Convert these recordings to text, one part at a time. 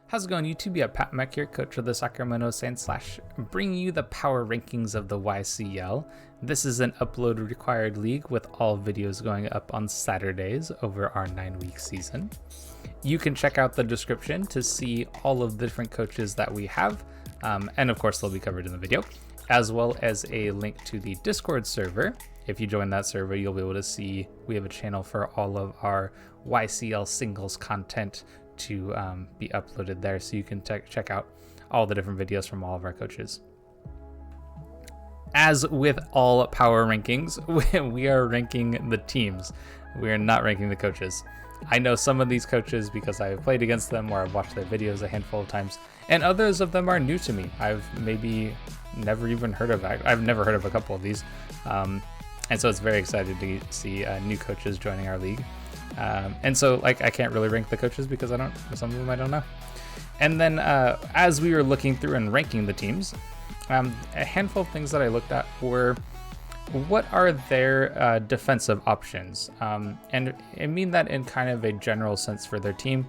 How's it going, YouTube? Yeah, Pat Mack here, coach of the Sacramento Saints / bringing you the power rankings of the YCL. This is an upload required league with all videos going up on Saturdays over our 9-week season. You can check out the description to see all of the different coaches that we have, and of course they'll be covered in the video, as well as a link to the Discord server. If you join that server, you'll be able to see we have a channel for all of our YCL singles content to be uploaded there, so you can check out all the different videos from all of our coaches. As with all power rankings, we are ranking the teams. We are not ranking the coaches. I know some of these coaches because I've played against them or I've watched their videos a handful of times, and others of them are new to me. I've maybe never even heard of it. I've never heard of a couple of these, and so it's very excited to see new coaches joining our league. And so, like, I can't really rank the coaches because some of them I don't know. And then as we were looking through and ranking the teams, a handful of things that I looked at were, what are their defensive options? And I mean that in kind of a general sense for their team.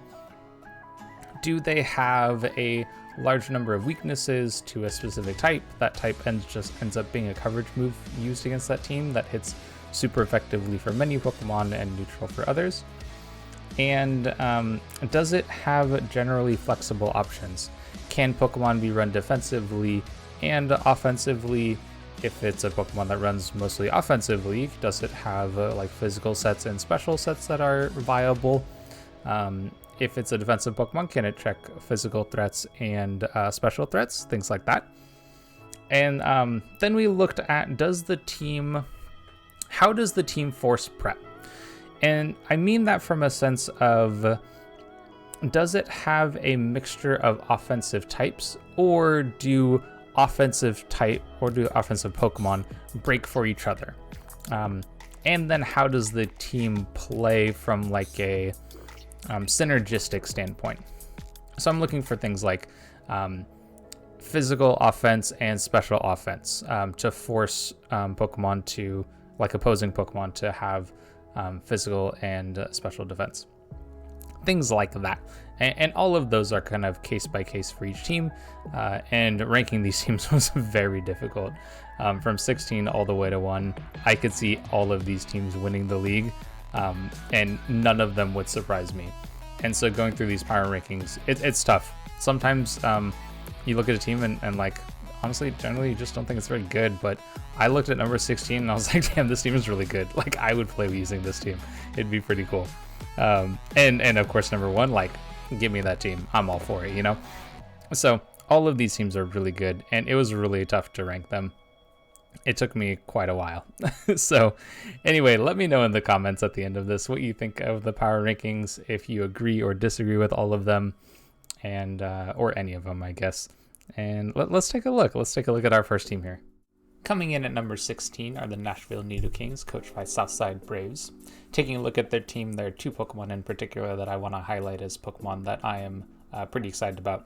Do they have a large number of weaknesses to a specific type? That type ends up being a coverage move used against that team that hits super effectively for many Pokemon and neutral for others. And does it have generally flexible options? Can Pokemon be run defensively and offensively? If it's a Pokemon that runs mostly offensively, does it have like physical sets and special sets that are viable? If it's a defensive Pokemon, can it check physical threats and special threats, things like that? And then we looked at, how does the team force prep? And I mean that from a sense of, does it have a mixture of offensive types, or do offensive Pokemon break for each other? And then how does the team play from like a synergistic standpoint? So I'm looking for things like physical offense and special offense to force Pokemon to, like opposing Pokemon to have physical and special defense. Things like that. And all of those are kind of case by case for each team. And ranking these teams was very difficult. From 16 all the way to 1, I could see all of these teams winning the league, and none of them would surprise me. And so going through these power rankings, it's tough. Sometimes you look at a team and like, honestly, generally you just don't think it's very good, but I looked at number 16 and I was like, damn, this team is really good. Like, I would play using this team. It'd be pretty cool. And of course, number 1, like, give me that team. I'm all for it, you know? So all of these teams are really good, and it was really tough to rank them. It took me quite a while. So anyway, let me know in the comments at the end of this what you think of the power rankings, if you agree or disagree with all of them, and or any of them, I guess. And let's take a look. Let's take a look at our first team here. Coming in at number 16 are the Nashville Nidoking, coached by Southside Braves. Taking a look at their team, there are 2 Pokemon in particular that I want to highlight as Pokemon that I am pretty excited about.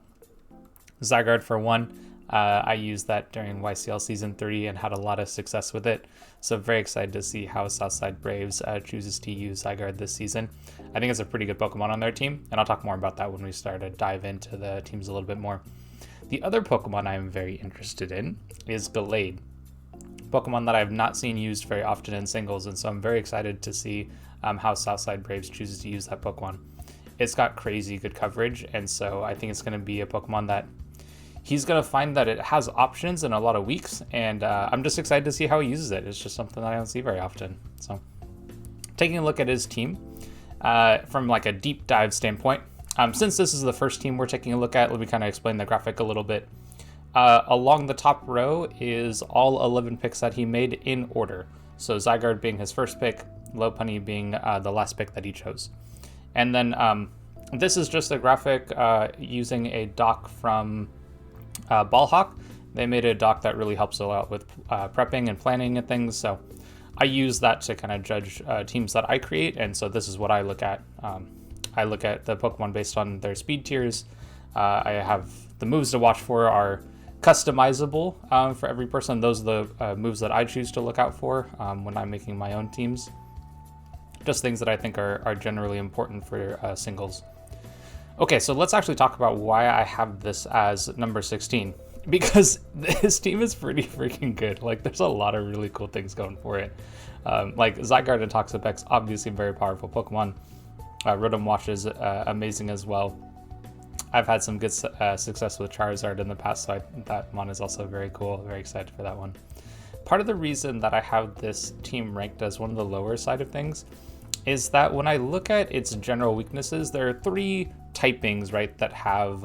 Zygarde, for one. I used that during YCL Season 3 and had a lot of success with it. So very excited to see how Southside Braves chooses to use Zygarde this season. I think it's a pretty good Pokemon on their team, and I'll talk more about that when we start to dive into the teams a little bit more. The other Pokemon I am very interested in is Gallade, Pokemon that I have not seen used very often in singles, and so I'm very excited to see how Southside Braves chooses to use that Pokemon. It's got crazy good coverage, and so I think it's going to be a Pokemon that he's going to find that it has options in a lot of weeks, and I'm just excited to see how he uses it. It's just something that I don't see very often. So taking a look at his team from like a deep dive standpoint, since this is the first team we're taking a look at, let me kind of explain the graphic a little bit. Along the top row is all 11 picks that he made in order. So Zygarde being his first pick, Lopunny being the last pick that he chose. And then this is just a graphic using a doc from Ballhawk. They made a doc that really helps a lot with prepping and planning and things. So I use that to kind of judge teams that I create. And so this is what I look at. I look at the Pokemon based on their speed tiers. I have the moves to watch for are customizable for every person. Those are the moves that I choose to look out for when I'm making my own teams. Just things that I think are generally important for singles. Okay, so let's actually talk about why I have this as number 16. Because this team is pretty freaking good. Like, there's a lot of really cool things going for it. Like, Zygarde and Toxapex, obviously very powerful Pokemon. Rotom Wash is amazing as well. I've had some good success with Charizard in the past, so that one is also very cool. Very excited for that one. Part of the reason that I have this team ranked as one of the lower side of things is that when I look at its general weaknesses, there are 3 typings, right, that have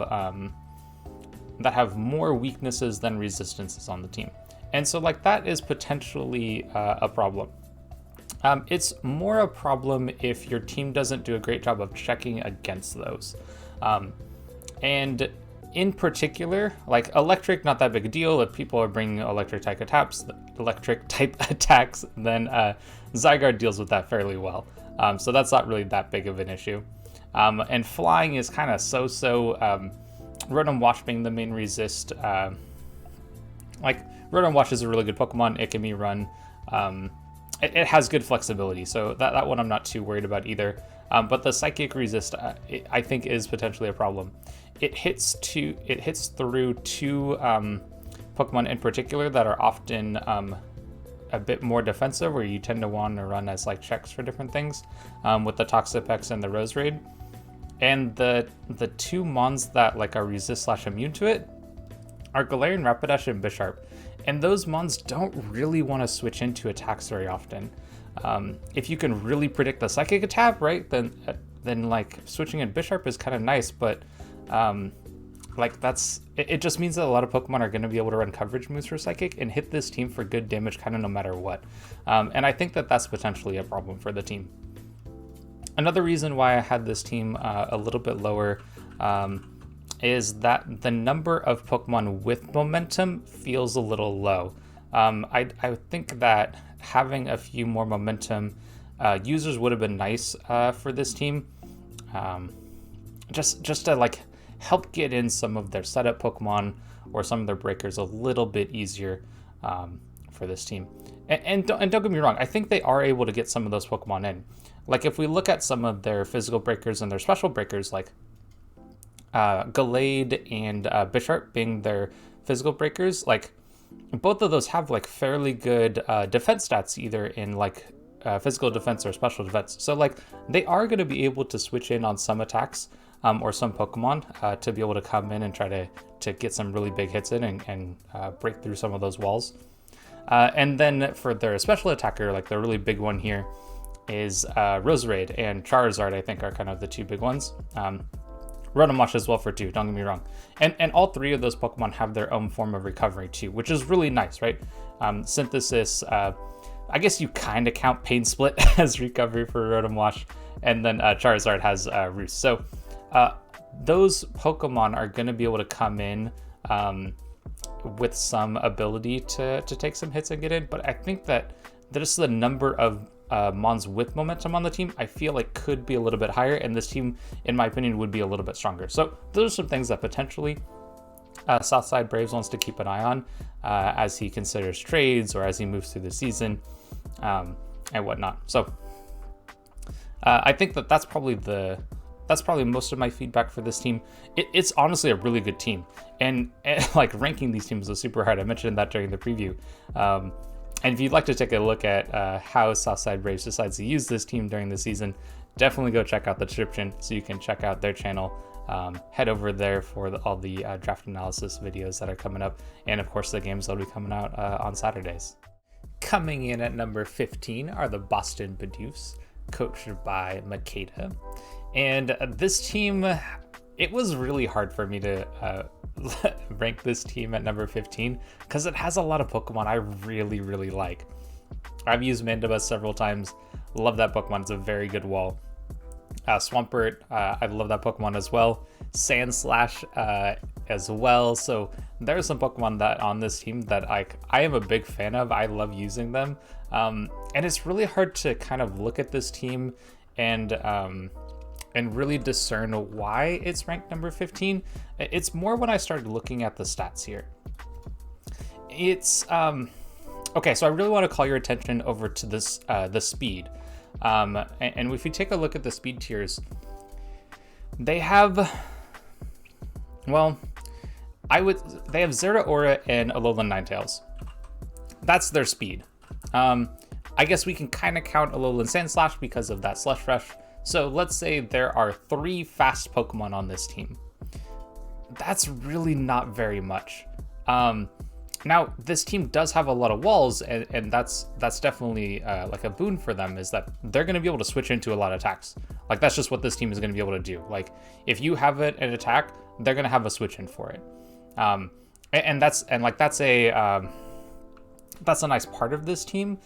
more weaknesses than resistances on the team. And so, like, that is potentially a problem. It's more a problem if your team doesn't do a great job of checking against those. And in particular, like, electric, not that big a deal. If people are bringing electric type attacks, then Zygarde deals with that fairly well. So that's not really that big of an issue. And flying is kind of so-so. Rotom Wash being the main resist. Like, Rotom Wash is a really good Pokemon. It can be run. It has good flexibility, so that one I'm not too worried about either. But the Psychic resist, I think, is potentially a problem. It hits through 2 Pokemon in particular that are often a bit more defensive, where you tend to want to run as like checks for different things, with the Toxapex and the Roserade. And the 2 mons that like are resist/immune to it are Galarian, Rapidash, and Bisharp. And those mons don't really want to switch into attacks very often. If you can really predict the psychic attack, right, then like switching in Bisharp is kind of nice, but like it just means that a lot of Pokemon are going to be able to run coverage moves for psychic and hit this team for good damage kind of no matter what. And I think that that's potentially a problem for the team. Another reason why I had this team a little bit lower is that the number of Pokemon with momentum feels a little low. I think that having a few more momentum users would have been nice for this team, just to like help get in some of their setup Pokemon or some of their breakers a little bit easier for this team. And don't get me wrong, I think they are able to get some of those Pokemon in. Like, if we look at some of their physical breakers and their special breakers, like Gallade and Bisharp being their physical breakers, like both of those have like fairly good defense stats, either in like physical defense or special defense. So like they are going to be able to switch in on some attacks or some Pokemon to be able to come in and try to get some really big hits in and break through some of those walls. And then for their special attacker, like the really big one here is Roserade and Charizard, I think, are kind of the 2 big ones. Rotom Wash as well for 2, don't get me wrong. And all 3 of those Pokemon have their own form of recovery too, which is really nice, right? Synthesis, I guess you kind of count Pain Split as recovery for Rotom Wash, and then Charizard has Roost. So those Pokemon are going to be able to come in with some ability to take some hits and get in, but I think that just the number of mons with momentum on the team, I feel like could be a little bit higher, and this team, in my opinion, would be a little bit stronger. So those are some things that potentially Southside Braves wants to keep an eye on as he considers trades or as he moves through the season and whatnot. So I think that's probably most of my feedback for this team. It's honestly a really good team, and like ranking these teams is super hard. I mentioned that during the preview. And if you'd like to take a look at how Southside Braves decides to use this team during the season, definitely go check out the description so you can check out their channel. Head over there for all the draft analysis videos that are coming up, and of course the games that'll be coming out on Saturdays. Coming in at number 15 are the Boston Bidoofs, coached by Makeda. And this team, it was really hard for me to rank this team at number 15 because it has a lot of Pokemon I really, really like. I've used Mandibuzz several times. Love that Pokemon. It's a very good wall. Swampert, I love that Pokemon as well. Sandslash as well. So there's some Pokemon that on this team that I am a big fan of. I love using them. And it's really hard to kind of look at this team and really discern why it's ranked number 15. It's more when I started looking at the stats here. it's okay. So I really want to call your attention over to this the speed, and if you take a look at the speed tiers, they have, well, they have Zeraora and Alolan Ninetales. That's their speed. I guess we can kind of count Alolan Sandslash because of that Slush Rush. So let's say there are 3 fast Pokemon on this team. That's really not very much. Now, this team does have a lot of walls, and that's definitely like a boon for them, is that they're going to be able to switch into a lot of attacks. Like, that's just what this team is going to be able to do. Like, if you have an attack, they're going to have a switch in for it. That's a nice part of this team,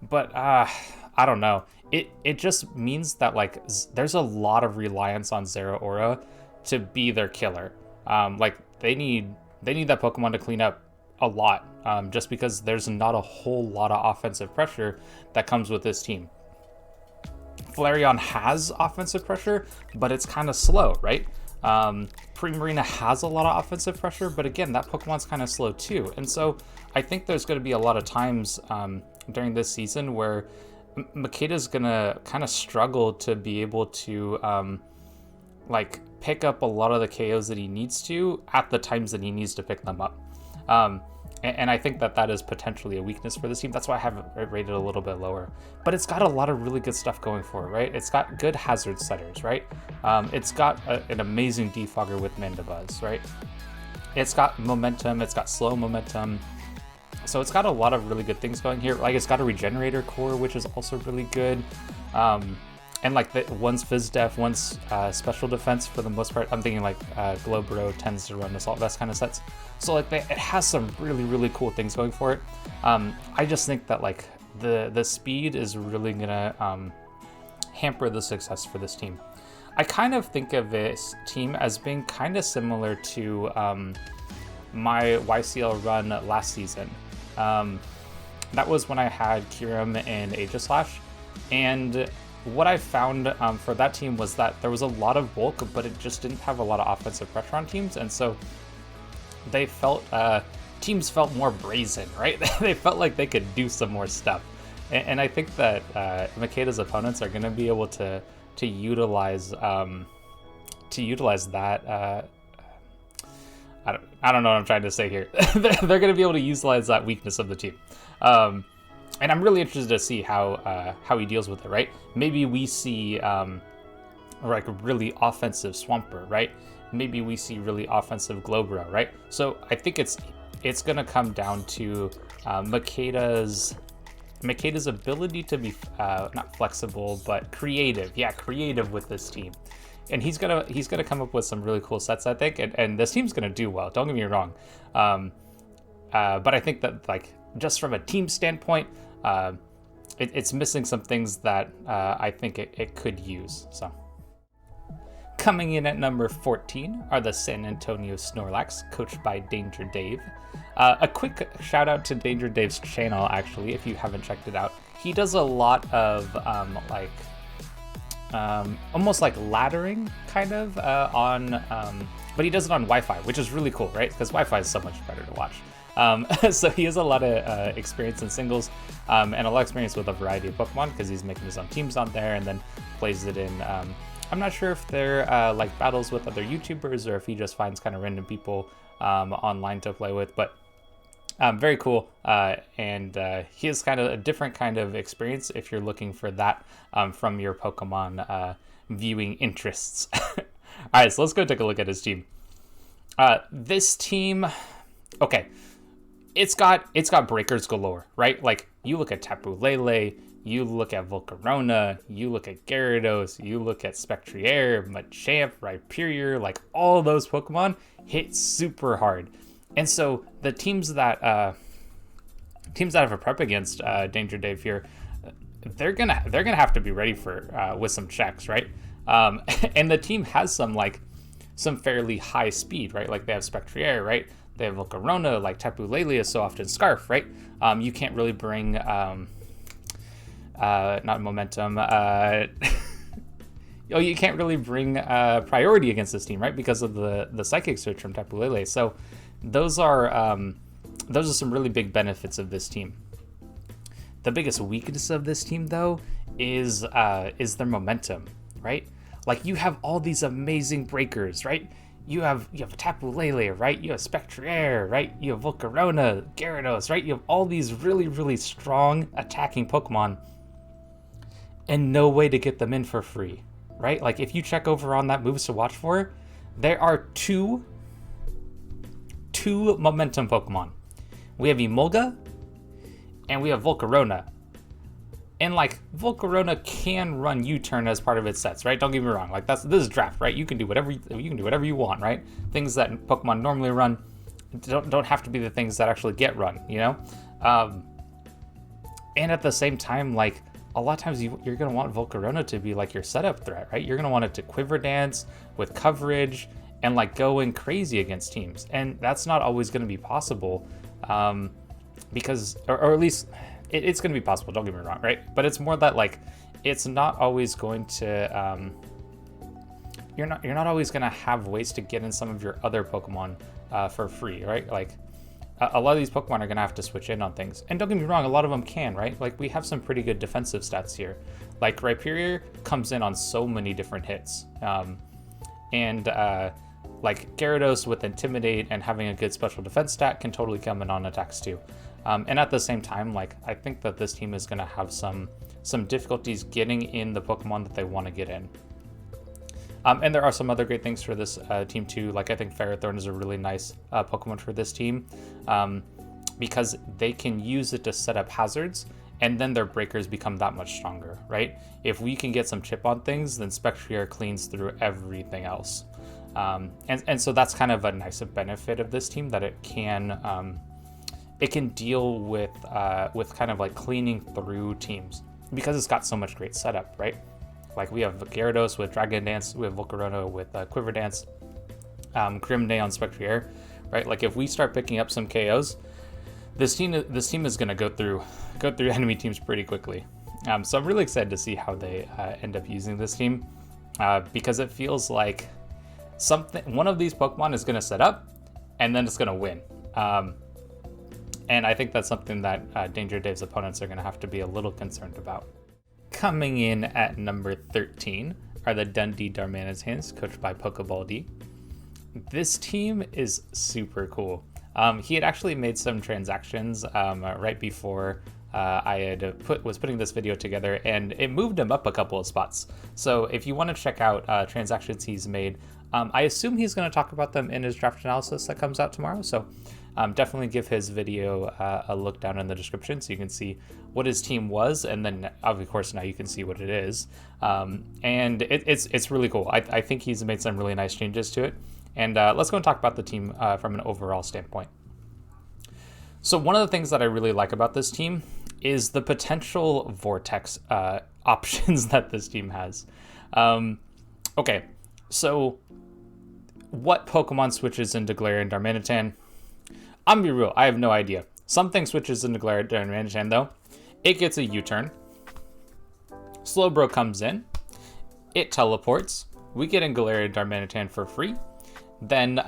but I don't know. It just means that, like, there's a lot of reliance on Zeraora to be their killer. Like, they need that Pokemon to clean up a lot, just because there's not a whole lot of offensive pressure that comes with this team. Flareon has offensive pressure, but it's kind of slow, right? Primarina has a lot of offensive pressure, but again, that Pokemon's kind of slow too. And so I think there's going to be a lot of times during this season where Makeda's going to kind of struggle to be able to like pick up a lot of the KOs that he needs to at the times that he needs to pick them up. And I think that is potentially a weakness for this team. That's why I have it rated a little bit lower. But it's got a lot of really good stuff going for it, right? It's got good hazard setters, right? It's got an amazing defogger with Mandibuzz, right? It's got momentum. It's got slow momentum. So it's got a lot of really good things going here. Like, it's got a regenerator core, which is also really good. And like one's Phys Def, one's special defense for the most part. I'm thinking like Glowbro tends to run Assault Vest kind of sets. So like it has some really, really cool things going for it. I just think that like the speed is really gonna hamper the success for this team. I kind of think of this team as being kind of similar to my YCL run last season. That was when I had Kyurem and Aegislash, and what I found for that team was that there was a lot of bulk, but it just didn't have a lot of offensive pressure on teams, and so they felt teams felt more brazen, right? They felt like they could do some more stuff, and I think that Makeda's opponents are going to be able to utilize that. I don't know what I'm trying to say here. They're going to be able to utilize that weakness of the team. And I'm really interested to see how he deals with it, right? Maybe we see like a really offensive Swampert, right? Maybe we see really offensive Glowbro, right? So I think it's going to come down to Makeda's ability to be not flexible, but creative. Yeah, creative with this team. And he's gonna come up with some really cool sets, I think, and this team's gonna do well. Don't get me wrong, but I think that like just from a team standpoint, it's missing some things that I think it could use. So coming in at number 14 are the San Antonio Snorlax, coached by Danger Dave. A quick shout out to Danger Dave's channel, actually, if you haven't checked it out. He does a lot of almost like laddering kind of but he does it on Wi-Fi, which is really cool, right? Because Wi-Fi is so much better to watch. So he has a lot of experience in singles and a lot of experience with a variety of Pokemon because he's making his own teams on there and then plays it in. I'm not sure if they're like battles with other YouTubers or if he just finds kind of random people online to play with, but very cool. And he has kind of a different kind of experience if you're looking for that from your Pokemon viewing interests. All right, so let's go take a look at his team. This team, okay, it's got breakers galore, right? Like, you look at Tapu Lele, you look at Volcarona, you look at Gyarados, you look at Spectrier, Machamp, Rhyperior, like all those Pokemon hit super hard. And so the teams that have a prep against Danger Dave here, they're gonna have to be ready for with some checks, right? And the team has some fairly high speed, right? Like they have Spectrier, right? They have Volcarona, like Tapu Lele is so often Scarf, right? You can't really bring not momentum. You can't really bring priority against this team, right? Because of the Psychic Surge from Tapu Lele. So those are those are some really big benefits of this team. The biggest weakness of this team, though, is their momentum, right? Like, you have all these amazing breakers, right? You have Tapu Lele, right? You have Spectrier, right? You have Volcarona, Gyarados, right? You have all these really, really strong attacking Pokemon and no way to get them in for free, right? Like, if you check over on that moves to watch for, there are two momentum Pokemon. We have Emolga and we have Volcarona. And like, Volcarona can run U-turn as part of its sets, right? Don't get me wrong. Like, this is draft, right? You can do whatever you want, right? Things that Pokemon normally run don't have to be the things that actually get run, you know? And at the same time, like, a lot of times you're gonna want Volcarona to be like your setup threat, right? You're gonna want it to quiver dance with coverage and like going crazy against teams, and that's not always gonna be possible, because, or at least. It's going to be possible, don't get me wrong, right? But it's more that, like, it's not always going to, you're not always going to have ways to get in some of your other Pokemon for free, right? Like, a lot of these Pokemon are going to have to switch in on things. And don't get me wrong, a lot of them can, right? Like, we have some pretty good defensive stats here. Like, Rhyperior comes in on so many different hits. Like, Gyarados with Intimidate and having a good special defense stat can totally come in on attacks too. And at the same time, like, I think that this team is going to have some difficulties getting in the Pokemon that they want to get in. And there are some other great things for this team too. Like, I think Ferrothorn is a really nice Pokemon for this team, because they can use it to set up hazards, and then their breakers become that much stronger, right? If we can get some chip on things, then Spectrier cleans through everything else. And so that's kind of a nice benefit of this team, that it can deal with kind of like cleaning through teams, because it's got so much great setup, right? Like, we have Gyarados with Dragon Dance, we have Volcarona with Quiver Dance, Grimday on Spectrier, right? Like, if we start picking up some KOs, this team is going to go through enemy teams pretty quickly. So I'm really excited to see how they end up using this team, because it feels like one of these Pokemon is going to set up and then it's going to win. And I think that's something that Danger Dave's opponents are going to have to be a little concerned about. Coming in at number 13 are the Dundee Darmanathans, coached by Pokeball D. This team is super cool. He had actually made some transactions right before I was putting this video together, and it moved him up a couple of spots. So if you want to check out transactions he's made, I assume he's going to talk about them in his draft analysis that comes out tomorrow. So definitely give his video a look down in the description so you can see what his team was, and then of course now you can see what it is. And it's really cool. I think he's made some really nice changes to it. And let's go and talk about the team from an overall standpoint. So one of the things that I really like about this team is the potential Vortex options that this team has. Okay, so what Pokemon switches into Galarian Darmanitan? I'm gonna be real, I have no idea. Something switches into Galarian Darmanitan though. It gets a U-turn. Slowbro comes in. It teleports. We get in Galarian Darmanitan for free. Then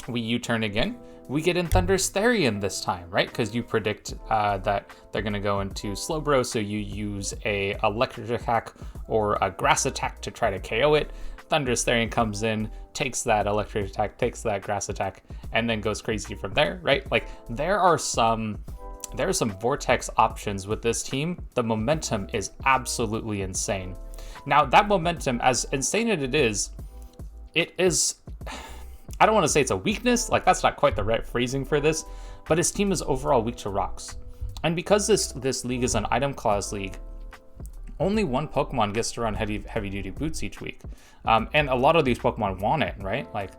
we U-turn again. We get in Thundurus Therian this time, right? Because you predict that they're going to go into Slowbro, so you use a electric attack or a grass attack to try to KO it. Thundurus Therian comes in, takes that electric attack, takes that grass attack, and then goes crazy from there, right? Like, there are some Vortex options with this team. The momentum is absolutely insane. Now, that momentum, as insane as it is, I don't want to say it's a weakness, like that's not quite the right phrasing for this, but his team is overall weak to rocks. And because this league is an item clause league, only one Pokemon gets to run heavy duty boots each week. And a lot of these Pokemon want it, right? Like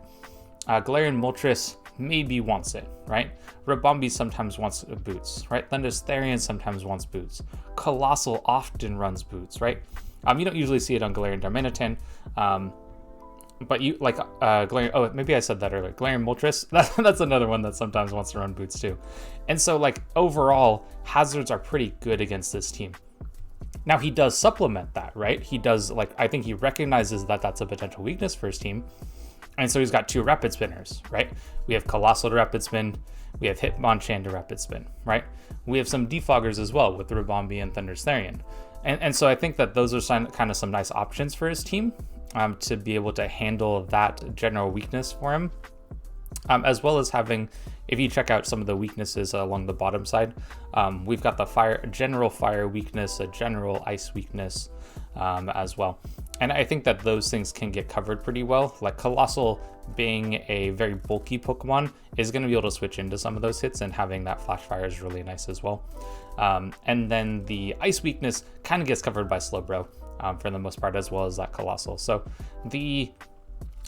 Galarian Moltres maybe wants it, right? Ribombee sometimes wants boots, right? Thundurus Therian sometimes wants boots. Colossal often runs boots, right? You don't usually see it on Galarian Darmanitan, but you like Galarian. Oh, maybe I said that earlier. Galarian Moltres. That's another one that sometimes wants to run boots too. And so, like, overall, hazards are pretty good against this team. Now he does supplement that, right? He does, like, I think he recognizes that that's a potential weakness for his team, And so he's got 2 Rapid Spinners, right? We have Colossal to Rapid Spin. We have Hitmonchan to Rapid Spin, right? We have some Defoggers as well with Ribombee and Thunderstarian. And so I think that those are kind of some nice options for his team to be able to handle that general weakness for him. As well as having, if you check out some of the weaknesses along the bottom side, we've got the general fire weakness, a general ice weakness as well. And I think that those things can get covered pretty well. Like Colossal being a very bulky Pokemon is going to be able to switch into some of those hits, and having that Flash Fire is really nice as well. And then the ice weakness kind of gets covered by Slowbro for the most part, as well as that Colossal. So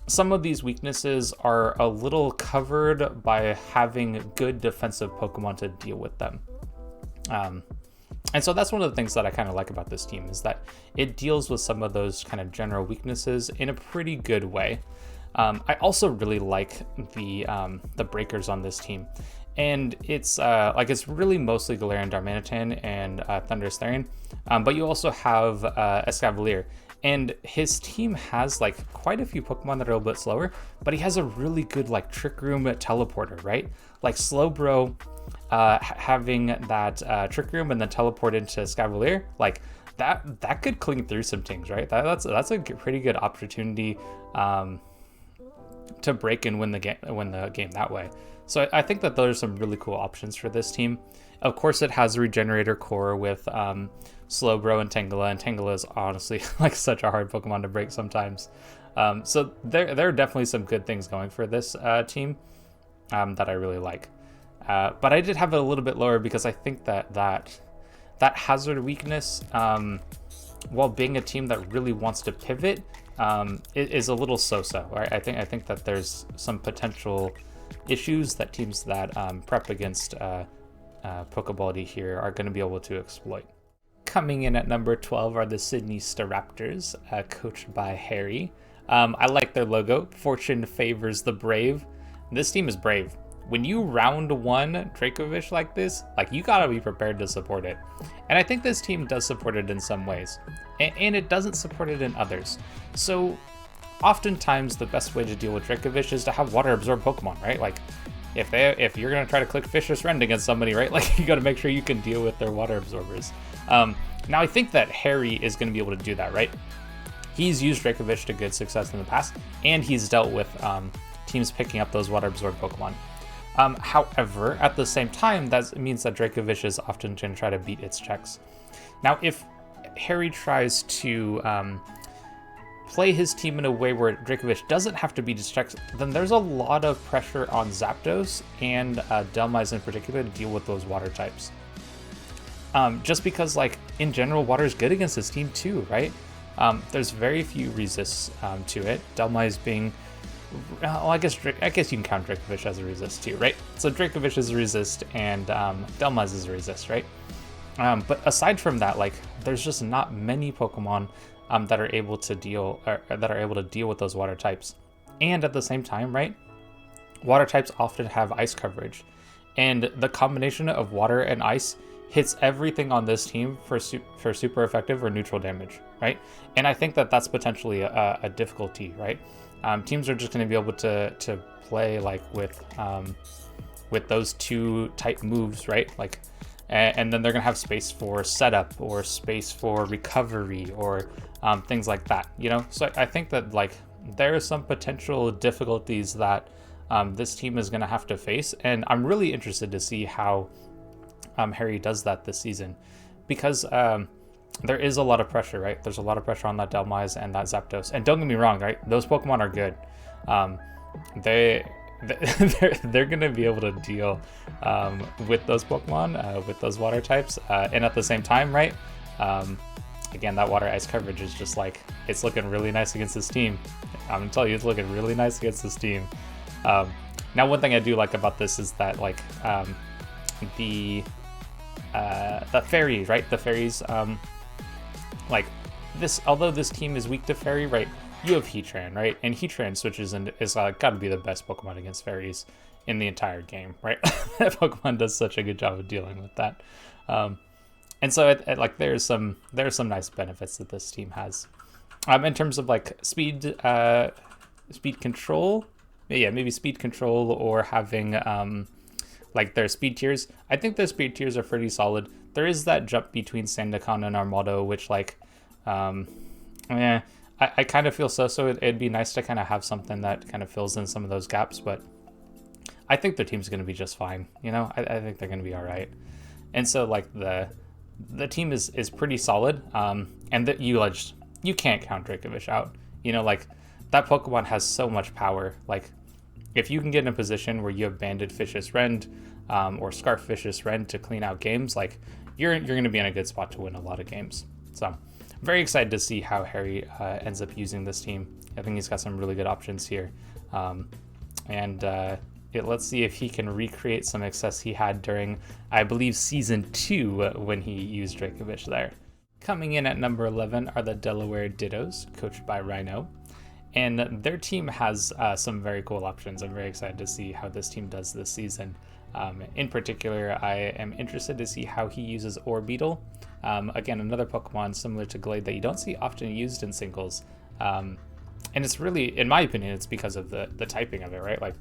some of these weaknesses are a little covered by having good defensive Pokemon to deal with them. And so that's one of the things that I kind of like about this team, is that it deals with some of those kind of general weaknesses in a pretty good way. I also really like the breakers on this team. And it's really mostly Galarian Darmanitan and Thunderstarian, but you also have Escavalier. And his team has like quite a few Pokemon that are a little bit slower, but he has a really good like Trick Room teleporter, right? Like Slowbro having that Trick Room and then teleport into Escavalier, like that could clean through some things, right? That's a pretty good opportunity to break and win the game that way. So I think that those are some really cool options for this team. Of course, it has a Regenerator core with Slowbro and Tangela is honestly like such a hard Pokemon to break sometimes. So there are definitely some good things going for this team that I really like. But I did have it a little bit lower because I think that hazard weakness, while being a team that really wants to pivot, is a little so-so. Right? I think that there's some potential issues that teams that prep against Pokeball here are going to be able to exploit. Coming in at number 12 are the Sydney Staraptors, coached by Harry. I like their logo. Fortune favors the brave. This team is brave. When you round 1 Dracovish like this, like you gotta be prepared to support it. And I think this team does support it in some ways, and it doesn't support it in others. So oftentimes the best way to deal with Dracovish is to have water absorb Pokemon, right? Like if you're gonna try to click Fisher's Rend against somebody, right? Like you gotta make sure you can deal with their water absorbers. Now I think that Harry is gonna be able to do that, right? He's used Dracovish to good success in the past, and he's dealt with teams picking up those water absorb Pokemon. However, at the same time, that means that Dracovish is often going to try to beat its checks. Now, if Harry tries to play his team in a way where Dracovish doesn't have to beat its checks, then there's a lot of pressure on Zapdos and Dhelmise in particular to deal with those water types. Just because, like, in general, water is good against this team too, right? There's very few resists to it, Dhelmise being... Well, I guess you can count Dracovish as a resist too, right? So Dracovish is a resist and Dhelmise is a resist, right? But aside from that, like there's just not many Pokemon that are able to deal with those water types. And at the same time, right? Water types often have ice coverage, and the combination of water and ice hits everything on this team for super effective or neutral damage, right? And I think that that's potentially a difficulty, right? Teams are just going to be able to play like with those 2 type moves, right? Like, and then they're going to have space for setup or space for recovery or things like that, you know? So I think that like there are some potential difficulties that this team is going to have to face, and I'm really interested to see how Harry does that this season, because there is a lot of pressure, right? There's a lot of pressure on that Dhelmise and that Zapdos. And don't get me wrong, right? Those Pokemon are good. They're going to be able to deal with those Pokemon, with those water types. And at the same time, right? Again, that water ice coverage is just like, it's looking really nice against this team. I'm going to tell you, it's looking really nice against this team. Now, one thing I do like about this is that, like, the fairy, right? The fairies, like this, although this team is weak to fairy, right? You have Heatran, right? And Heatran switches and is got to be the best Pokemon against fairies in the entire game, right? That Pokemon does such a good job of dealing with that. And so like there are some nice benefits that this team has. In terms of like speed, speed control. Yeah, maybe speed control or having like their speed tiers. I think their speed tiers are pretty solid. There is that jump between Sandakan and Armado, which like, I kind of feel so it'd be nice to kind of have something that kind of fills in some of those gaps, but I think their team's going to be just fine. You know, I think they're going to be all right. And so like the team is pretty solid. And that you can't count Dracovish out. You know, like that Pokemon has so much power. Like if you can get in a position where you have Banded Vicious Rend or Scarf Vicious Rend to clean out games, like you're going to be in a good spot to win a lot of games. So I'm very excited to see how Harry ends up using this team. I think he's got some really good options here. Let's see if he can recreate some success he had during, I believe, Season 2 when he used Dracovish there. Coming in at number 11 are the Delaware Dittos, coached by Rhino. And their team has some very cool options. I'm very excited to see how this team does this season. In particular, I am interested to see how he uses Orbeetle. Again, another Pokemon similar to Glade that you don't see often used in singles. And it's really, in my opinion, it's because of the typing of it, right? Like,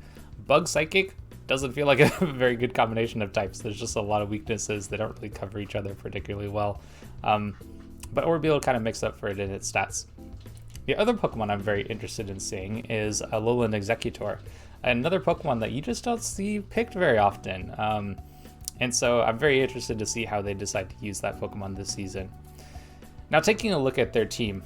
Bug Psychic doesn't feel like a very good combination of types. There's just a lot of weaknesses that don't really cover each other particularly well. But Orbeetle kind of makes up for it in its stats. The other Pokemon I'm very interested in seeing is Alolan Executor, another Pokemon that you just don't see picked very often. And so I'm very interested to see how they decide to use that Pokemon this season. Now, taking a look at their team,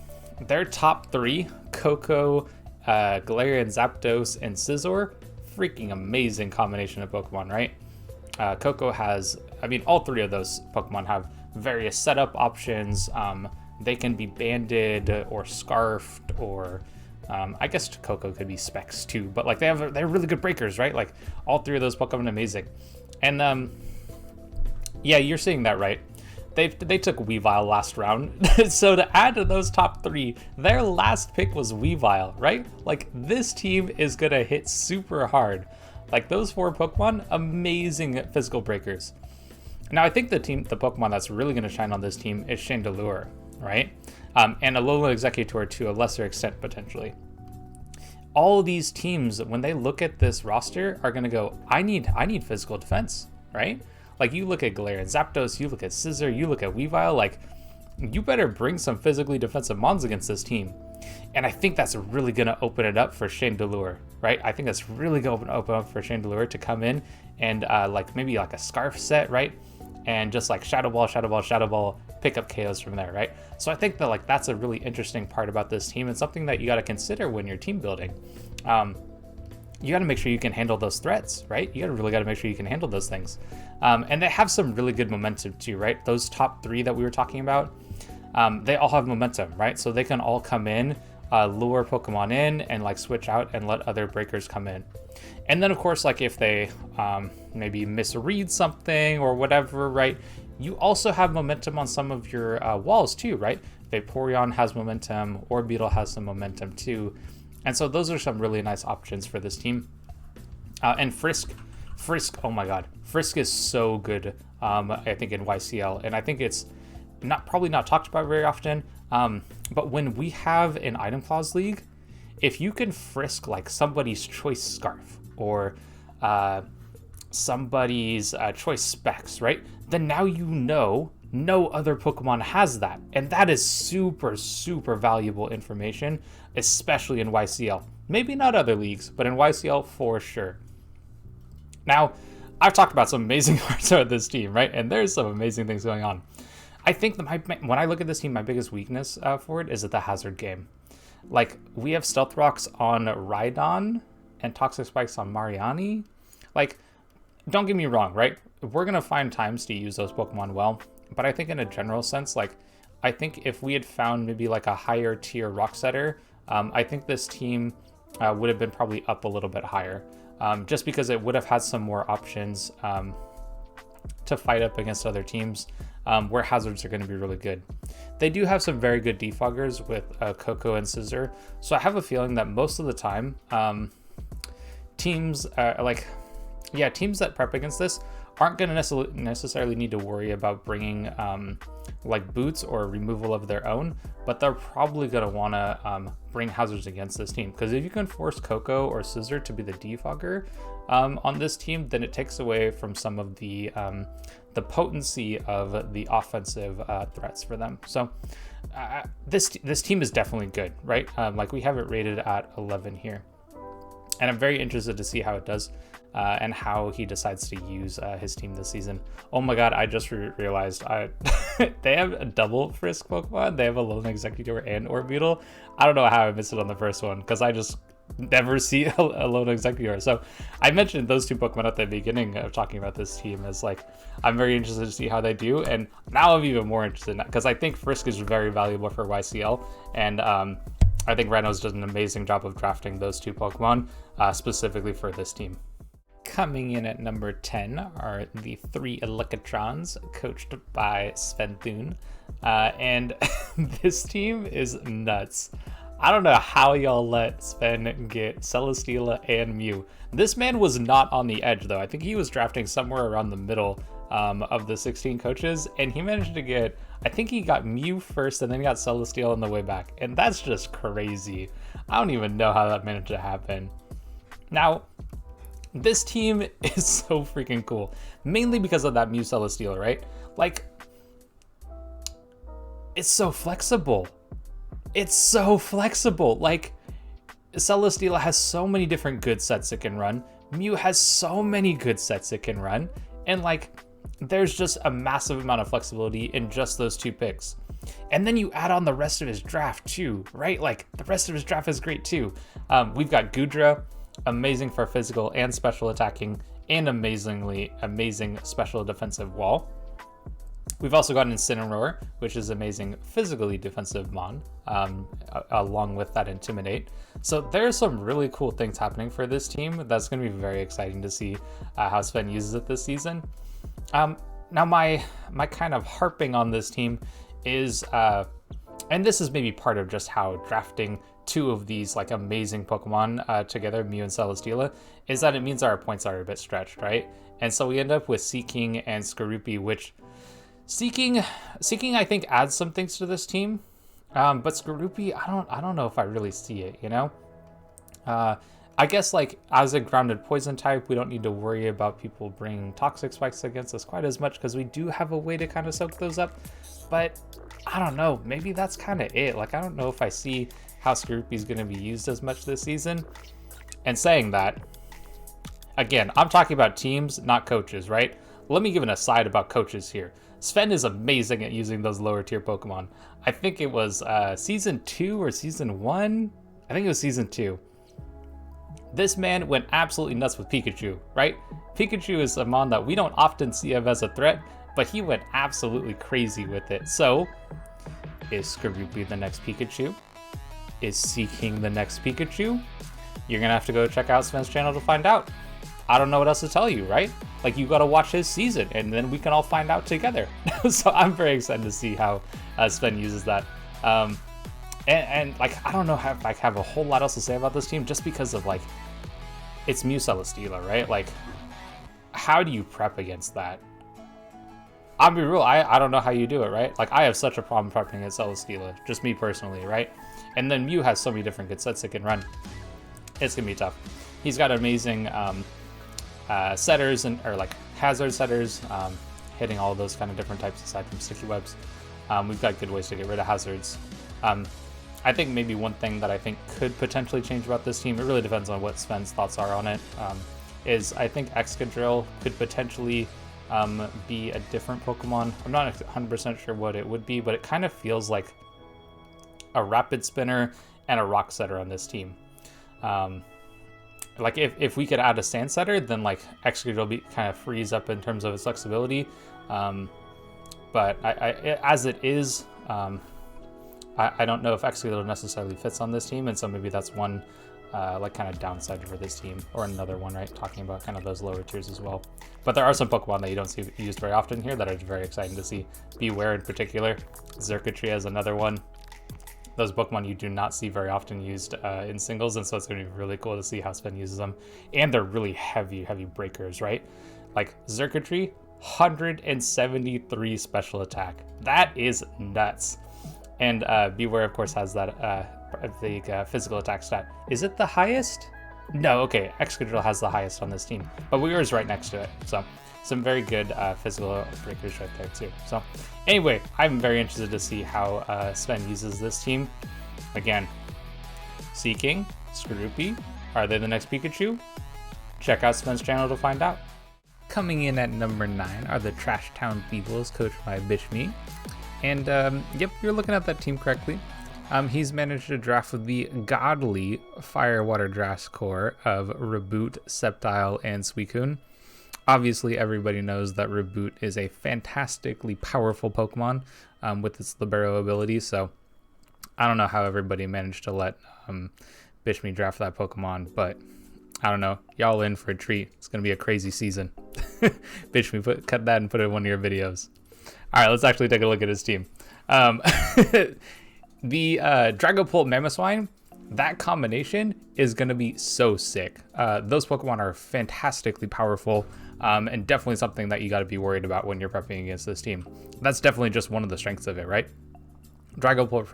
their top three, Koko, Galarian Zapdos, and Scizor, freaking amazing combination of Pokemon, right? Koko has, all three of those Pokemon have various setup options. They can be banded or scarfed, or I guess Koko could be specs too, but like they're really good breakers, right? Like all three of those Pokemon are amazing. And yeah, you're seeing that right. They took Weavile last round. So to add to those top three, their last pick was Weavile, right? Like this team is gonna hit super hard. Like those four Pokemon, amazing physical breakers. Now I think the Pokemon that's really gonna shine on this team is Chandelure, right? And Alolan Executor to a lesser extent potentially. All of these teams, when they look at this roster, are gonna go, I need physical defense, right? Like you look at Galarian Zapdos, you look at Scizor, you look at Weavile, like you better bring some physically defensive mons against this team. And I think that's really gonna open it up for Chandelure, right? I think that's really gonna open up for Chandelure to come in and like maybe like a Scarf set, right? And just like Shadow Ball, pick up KOs from there, right? So I think that like that's a really interesting part about this team and something that you got to consider when you're team building. You got to make sure you can handle those threats, right? You really got to make sure you can handle those things. And they have some really good momentum too, right? Those top three that we were talking about, they all have momentum, right? So they can all come in, lure Pokemon in and like switch out and let other breakers come in. And then of course, like if they maybe misread something or whatever, right? You also have momentum on some of your walls too, right? Vaporeon has momentum, Orbeetle has some momentum too. And so those are some really nice options for this team. And Frisk, oh my God. Frisk is so good, I think, in YCL. And I think it's probably not talked about very often. But when we have an Item Clause League, if you can Frisk like somebody's choice Scarf or somebody's choice Specs, right? Then now you know no other Pokemon has that. And that is super, super valuable information, especially in YCL. Maybe not other leagues, but in YCL for sure. Now, I've talked about some amazing parts of this team, right? And there's some amazing things going on. I think when I look at this team, my biggest weakness for it is at the hazard game. Like, we have Stealth Rocks on Rhydon and Toxic Spikes on Mariani. Like, don't get me wrong, right? We're going to find times to use those Pokemon well. But I think in a general sense, like, I think if we had found maybe like a higher tier Rock Setter, I think this team would have been probably up a little bit higher. Just because it would have had some more options to fight up against other teams where hazards are going to be really good. They do have some very good defoggers with Koko and Scizor. So I have a feeling that most of the time, teams that prep against this aren't going to necessarily need to worry about bringing like boots or removal of their own, but they're probably going to want to bring hazards against this team, because if you can force Coco or Scissor to be the defogger on this team, then it takes away from some of the potency of the offensive threats for them. So this team is definitely good, right? Like we have it rated at 11 here, and I'm very interested to see how it does and how he decides to use his team this season. Oh my god, I just realized they have a double Frisk Pokemon. They have a Lone Executor and Orbeetle. I don't know how I missed it on the first one, because I just never see a Lone Executor. So I mentioned those two Pokemon at the beginning of talking about this team as like, I'm very interested to see how they do, and now I'm even more interested in that, because I think Frisk is very valuable for YCL, and I think Reno's done an amazing job of drafting those two Pokemon specifically for this team. Coming in at number 10 are the 3 Electrons, coached by Sven Thun. And this team is nuts. I don't know how y'all let Sven get Celesteela and Mew. This man was not on the edge, though. I think he was drafting somewhere around the middle of the 16 coaches, and he managed to get, I think he got Mew first and then got Celesteela on the way back. And that's just crazy. I don't even know how that managed to happen. Now, this team is so freaking cool, mainly because of that Mew Celesteela, right? Like, it's so flexible. It's so flexible. Like, Celesteela has so many different good sets it can run. Mew has so many good sets it can run. And like, there's just a massive amount of flexibility in just those two picks. And then you add on the rest of his draft too, right? Like, the rest of his draft is great too. We've got Goodra, amazing for physical and special attacking, and amazing special defensive wall. We've also got Incineroar, which is amazing physically defensive mon, along with that Intimidate. So there's some really cool things happening for this team. That's going to be very exciting to see how Sven uses it this season. Now my kind of harping on this team is, and this is maybe part of just how drafting two of these like amazing Pokemon together, Mew and Celesteela, is that it means our points are a bit stretched, right? And so we end up with Seeking and Skorupi, which Seeking I think adds some things to this team, but Skorupi, I don't know if I really see it, you know? I guess like as a grounded poison type, we don't need to worry about people bringing toxic spikes against us quite as much, because we do have a way to kind of soak those up. But I don't know, maybe that's kind of it. Like, I don't know if I see how Skorupi is going to be used as much this season. And saying that, again, I'm talking about teams, not coaches, right? Let me give an aside about coaches here. Sven is amazing at using those lower tier Pokemon. I think it was season 2 or season 1. I think it was season 2. This man went absolutely nuts with Pikachu, right? Pikachu is a mon that we don't often see of as a threat, but he went absolutely crazy with it. So, is Skorupi the next Pikachu? Is Seeking the next Pikachu? You're gonna have to go check out Sven's channel to find out. I don't know what else to tell you, right? Like, you gotta watch his season, and then we can all find out together. So I'm very excited to see how Sven uses that. And like, I don't know if I have a whole lot else to say about this team, just because of like, it's Mew Celesteela, right? Like, how do you prep against that? I'll be real, I don't know how you do it, right? Like, I have such a problem prepping against Celesteela, just me personally, right? And then Mew has so many different good sets it can run. It's gonna be tough. He's got amazing setters or like hazard setters, hitting all of those kind of different types aside from sticky webs. We've got good ways to get rid of hazards. I think maybe one thing that I think could potentially change about this team, it really depends on what Sven's thoughts are on it, is I think Excadrill could potentially be a different Pokemon. I'm not 100% sure what it would be, but it kind of feels like a Rapid Spinner and a Rock Setter on this team. Like if we could add a Sand Setter, then like Excadrill kind of frees up in terms of its flexibility. But as it is, I don't know if Excadrill necessarily fits on this team, and so maybe that's one like kind of downside for this team, or another one, right? Talking about kind of those lower tiers as well. But there are some Pokemon that you don't see used very often here that are very exciting to see. Beware in particular. Xurkitree is another one. Those Pokemon you do not see very often used in singles, and so it's going to be really cool to see how Sven uses them. And they're really heavy breakers, right? Like Circuitry, 173 special attack. That is nuts. And Beware, of course, has that the physical attack stat. Is it the highest? No, okay. Excadrill has the highest on this team, but Beware is right next to it. So some very good physical breakers right there too. So anyway, I'm very interested to see how Sven uses this team. Again, Seeking, Skorupi, are they the next Pikachu? Check out Sven's channel to find out. Coming in at number 9 are the Trash Town Beagles, coached by Bishme. And yep, you're looking at that team correctly. He's managed to draft the godly Fire Water Draft core of Reboot, Sceptile, and Suicune. Obviously, everybody knows that Reboot is a fantastically powerful Pokemon with its Libero ability, so I don't know how everybody managed to let Bishme draft that Pokemon, but I don't know. Y'all in for a treat. It's going to be a crazy season. Bishme, cut that and put it in one of your videos. All right, let's actually take a look at his team. The Dragapult Mamoswine, that combination is going to be so sick. Those Pokemon are fantastically powerful and definitely something that you got to be worried about when you're prepping against this team. That's definitely just one of the strengths of it, right? Dragapult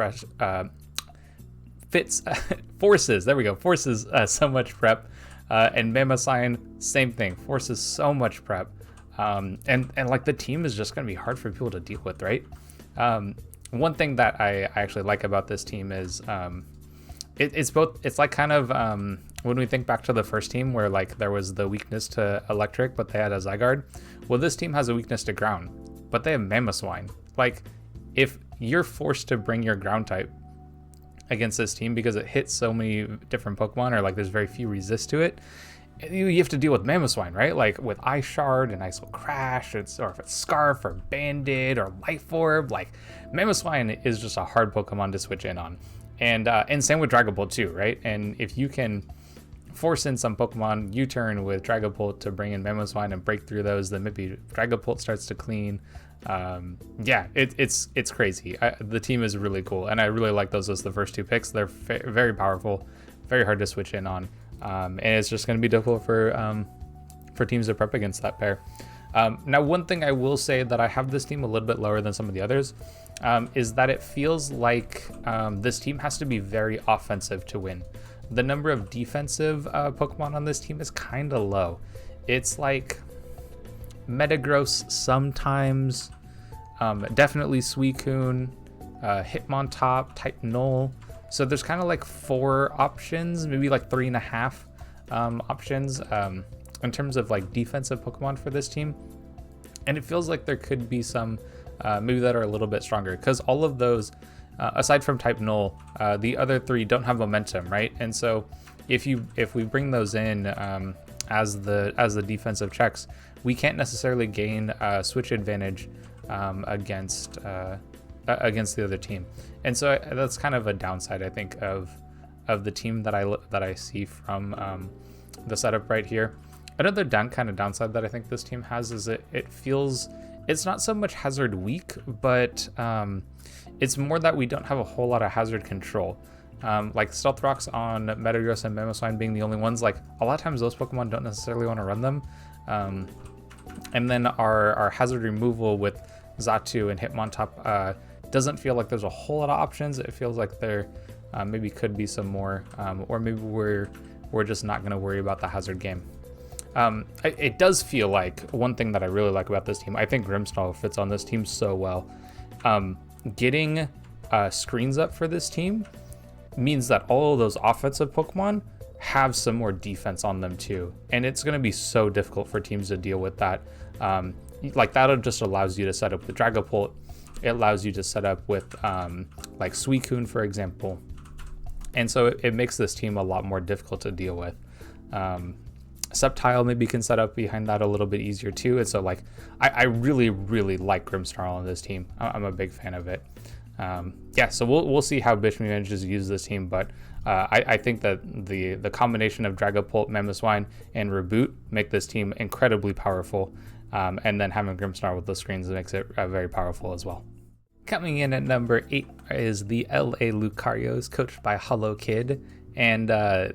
forces, there we go, forces so much prep. And Mamoswine, same thing, forces so much prep. And like the team is just going to be hard for people to deal with, right? One thing that I actually like about this team is it's like kind of when we think back to the first team where like there was the weakness to electric, but they had a Zygarde. Well, this team has a weakness to ground, but they have Mamoswine. Like if you're forced to bring your ground type against this team because it hits so many different Pokemon, or like there's very few resist to it, you have to deal with Mamoswine, right? Like with Ice Shard and Ice will Crash, or if it's Scarf or Banded or Life Orb, like Mamoswine is just a hard Pokemon to switch in on. And same with Dragapult too, right? And if you can force in some Pokemon U-turn with Dragapult to bring in Mamoswine and break through those, then maybe Dragapult starts to clean. Yeah, it's crazy. The team is really cool, and I really like those as the first two picks. They're very powerful, very hard to switch in on. And it's just going to be difficult for teams to prep against that pair. Now, one thing I will say that I have this team a little bit lower than some of the others is that it feels like this team has to be very offensive to win. The number of defensive Pokemon on this team is kind of low. It's like Metagross sometimes, definitely Suicune, Hitmontop, Type Null. So there's kind of like 4 options, maybe like 3.5 options in terms of like defensive Pokemon for this team. And it feels like there could be some maybe that are a little bit stronger, because all of those, aside from Type Null, the other 3 don't have momentum, right? And so if we bring those in as the defensive checks, we can't necessarily gain switch advantage against the other team. And so that's kind of a downside, I think, of the team that I see from the setup right here. Another downside that I think this team has is it feels, it's not so much hazard weak, but it's more that we don't have a whole lot of hazard control. Like Stealth Rocks on Metagross and Mamoswine being the only ones, like a lot of times those Pokemon don't necessarily want to run them. And then our hazard removal with Xatu and Hitmontop doesn't feel like there's a whole lot of options. It feels like there maybe could be some more, or maybe we're just not going to worry about the hazard game. It does feel like one thing that I really like about this team, I think Grimmsnarl fits on this team so well. Getting screens up for this team means that all of those offensive Pokemon have some more defense on them too, and it's going to be so difficult for teams to deal with that. Like that just allows you to set up with Dragapult. It allows you to set up with like Suicune, for example, and so it makes this team a lot more difficult to deal with. Sceptile maybe can set up behind that a little bit easier too, and so like I really like Grimmsnarl on this team. I'm a big fan of it. Yeah, so we'll see how Bishme manages to use this team, but I think that the combination of Dragapult, Mamoswine, and Reboot make this team incredibly powerful, and then having Grimmsnarl with the screens makes it very powerful as well. Coming in at number 8 is the LA Lucarios, coached by Hollow Kid, And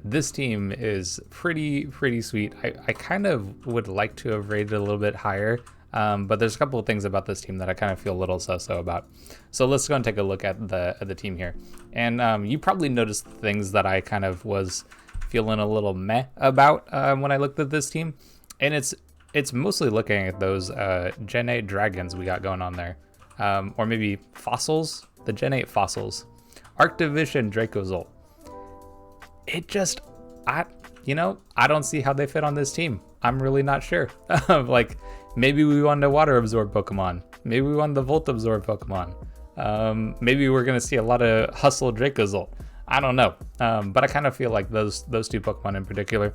this team is pretty sweet. I kind of would like to have rated it a little bit higher, but there's a couple of things about this team that I kind of feel a little so-so about. So let's go and take a look at the team here. And you probably noticed things that I kind of was feeling a little meh about when I looked at this team. And it's mostly looking at those Gen 8 dragons we got going on there. Or maybe fossils, the Gen 8 fossils. Arcturus Dracozolt. It just, I don't see how they fit on this team. I'm really not sure. Like, maybe we wanted a water absorb Pokemon. Maybe we wanted the Volt absorb Pokemon. Maybe we're gonna see a lot of Hustle Dracozolt. I don't know. But I kind of feel like those two Pokemon in particular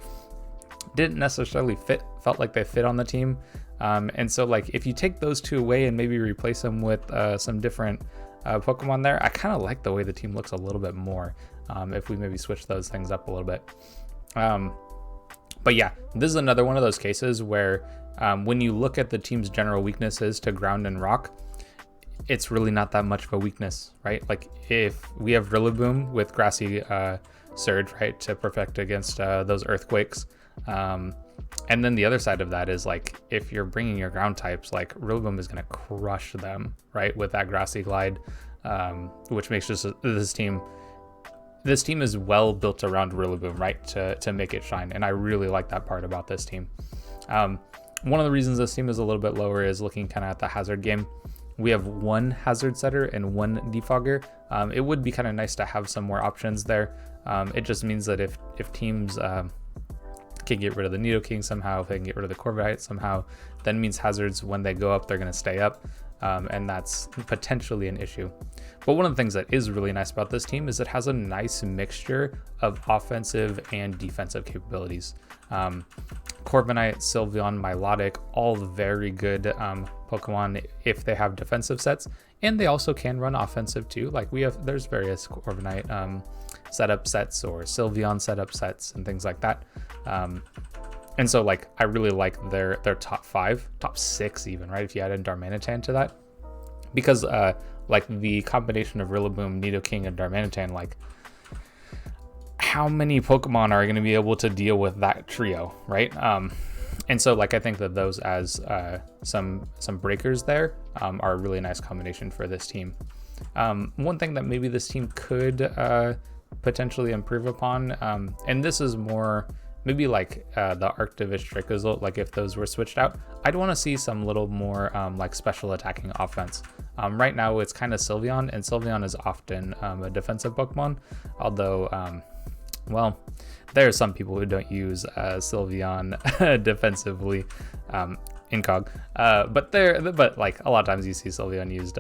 didn't necessarily felt like they fit on the team. And so like if you take those two away and maybe replace them with some different Pokemon there, I kind of like the way the team looks a little bit more. If we maybe switch those things up a little bit. But yeah, this is another one of those cases where when you look at the team's general weaknesses to ground and rock, it's really not that much of a weakness, right? Like if we have Rillaboom with Grassy Surge, right, to protect against those earthquakes. And then the other side of that is like if you're bringing your ground types, like Rillaboom is going to crush them, right, with that Grassy Glide, which makes this team is well built around Rillaboom, right, to make it shine. And I really like that part about this team. One of the reasons this team is a little bit lower is looking kind of at the hazard game. We have one hazard setter and one defogger. It would be kind of nice to have some more options there. It just means that if teams can get rid of the Nidoking somehow, if they can get rid of the Corviknight somehow, then means hazards, when they go up, they're going to stay up. And that's potentially an issue. But one of the things that is really nice about this team is it has a nice mixture of offensive and defensive capabilities. Corviknight, Sylveon, Milotic, all very good Pokemon if they have defensive sets, and they also can run offensive too. Like there's various Corviknight setup sets or Sylveon setup sets and things like that. And so like I really like their top 5, top 6 even, right? If you add in Darmanitan to that, because like the combination of Rillaboom, Nidoking, and Darmanitan, like how many Pokemon are going to be able to deal with that trio, right? And so like I think that those as some breakers there are a really nice combination for this team. One thing that maybe this team could potentially improve upon, and this is more maybe like the Arcturus Dracozolt, like if those were switched out, I'd want to see some little more like special attacking offense. Right now it's kind of Sylveon, and Sylveon is often a defensive Pokemon, although well, there are some people who don't use Sylveon defensively, incog, but like a lot of times you see Sylveon used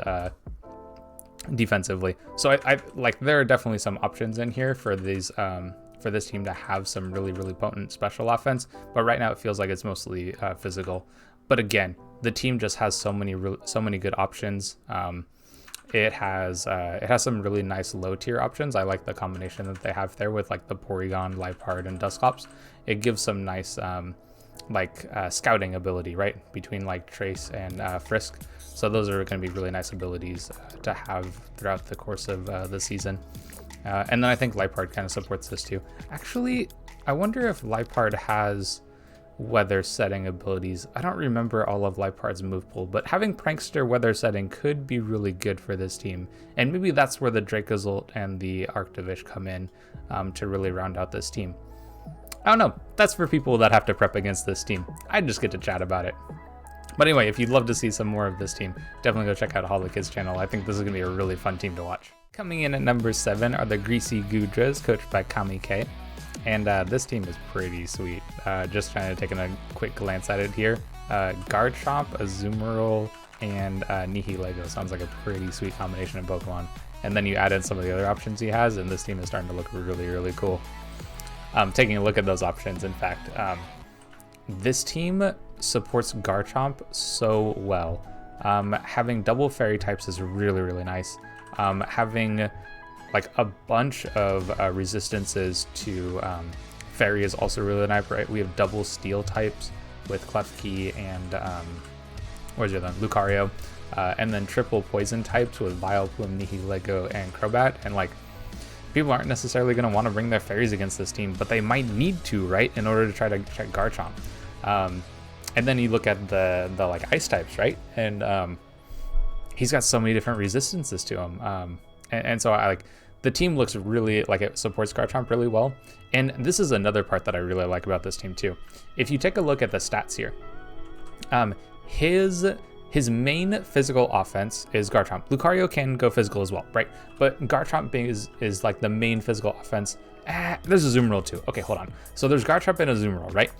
defensively. So I like there are definitely some options in here for these for this team to have some really potent special offense, but right now it feels like it's mostly physical. But again, the team just has so many good options. It has some really nice low tier options. I like the combination that they have there with like the Porygon, Liepard, and Dusclops. It gives some nice scouting ability, right, between like Trace and Frisk. So those are going to be really nice abilities to have throughout the course of the season. And then I think Liepard kind of supports this too. Actually, I wonder if Liepard has weather setting abilities. I don't remember all of Liepard's move pool, but having Prankster weather setting could be really good for this team. And maybe that's where the Dracozolt and the Arcturus come in to really round out this team. I don't know. That's for people that have to prep against this team. I just get to chat about it. But anyway, if you'd love to see some more of this team, definitely go check out HoloKid's channel. I think this is going to be a really fun team to watch. Coming in at number 7 are the Greasy Goodreads, coached by Kami K. And this team is pretty sweet. Just trying to take a quick glance at it here. Garchomp, Azumarill, and Nihilego sounds like a pretty sweet combination of Pokemon. And then you add in some of the other options he has, and this team is starting to look really cool. Taking a look at those options, in fact, this team supports Garchomp so well. Having double fairy types is really nice. Having like a bunch of resistances to fairy is also really nice, right? We have double steel types with Klefki and where's the other one? Lucario, and then triple poison types with Vileplume, Nihilego, and Crobat. And like people aren't necessarily going to want to bring their fairies against this team, but they might need to, right, in order to try to check Garchomp. And then you look at the like ice types, right, and he's got so many different resistances to him, and so I like the team looks really like it supports Garchomp really well. And this is another part that I really like about this team too. If you take a look at the stats here, his main physical offense is Garchomp. Lucario can go physical as well, right? But Garchomp is like the main physical offense. There's a Azumarill too. Okay, hold on. So there's Garchomp and Azumarill, right?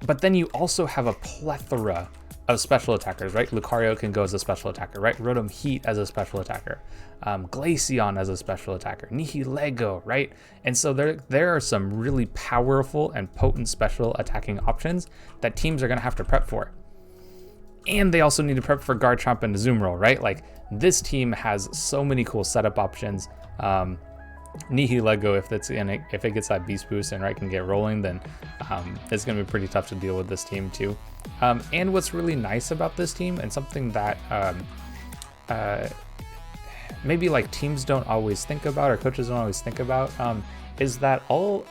But then you also have a plethora of special attackers, right? Lucario can go as a special attacker, right? Rotom Heat as a special attacker, Glaceon as a special attacker, Nihilego, right? And so there are some really powerful and potent special attacking options that teams are going to have to prep for. And they also need to prep for Garchomp and Azumarill, right? Like this team has so many cool setup options. Nihilego, if it gets that beast boost and right can get rolling, then it's going to be pretty tough to deal with this team too. And what's really nice about this team, and something that maybe like teams don't always think about, or coaches don't always think about, is that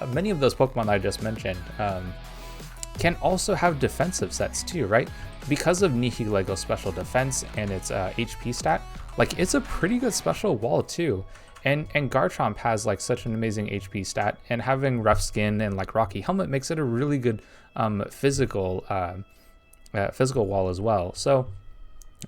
many of those Pokemon that I just mentioned can also have defensive sets too, right? Because of Nihilego's special defense and its HP stat, like it's a pretty good special wall too. And Garchomp has like such an amazing HP stat, and having rough skin and like Rocky Helmet makes it a really good physical wall as well. So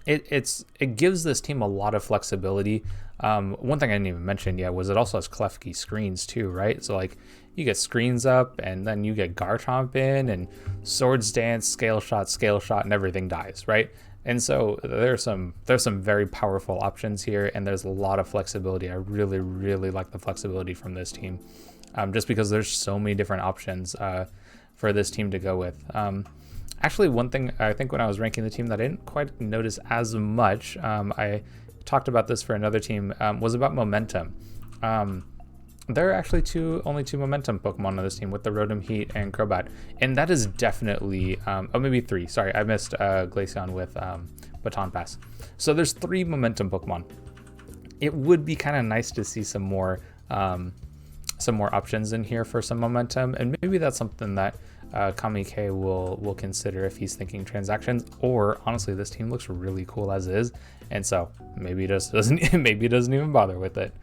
it gives this team a lot of flexibility. One thing I didn't even mention yet was it also has Klefki screens too, right? So like you get screens up, and then you get Garchomp in, and Swords Dance, Scale Shot, and everything dies, right? And so there's some very powerful options here, and there's a lot of flexibility. I really, really like the flexibility from this team, just because there's so many different options for this team to go with. Actually, one thing I think when I was ranking the team that I didn't quite notice as much, I talked about this for another team, was about momentum. There are actually only two momentum Pokemon on this team, with the Rotom Heat and Crobat, and that is definitely, maybe three. Sorry, I missed Glaceon with Baton Pass. So there's 3 momentum Pokemon. It would be kind of nice to see some more options in here for some momentum, and maybe that's something that Kamike will consider if he's thinking transactions. Or honestly, this team looks really cool as is, and so maybe he just doesn't even bother with it.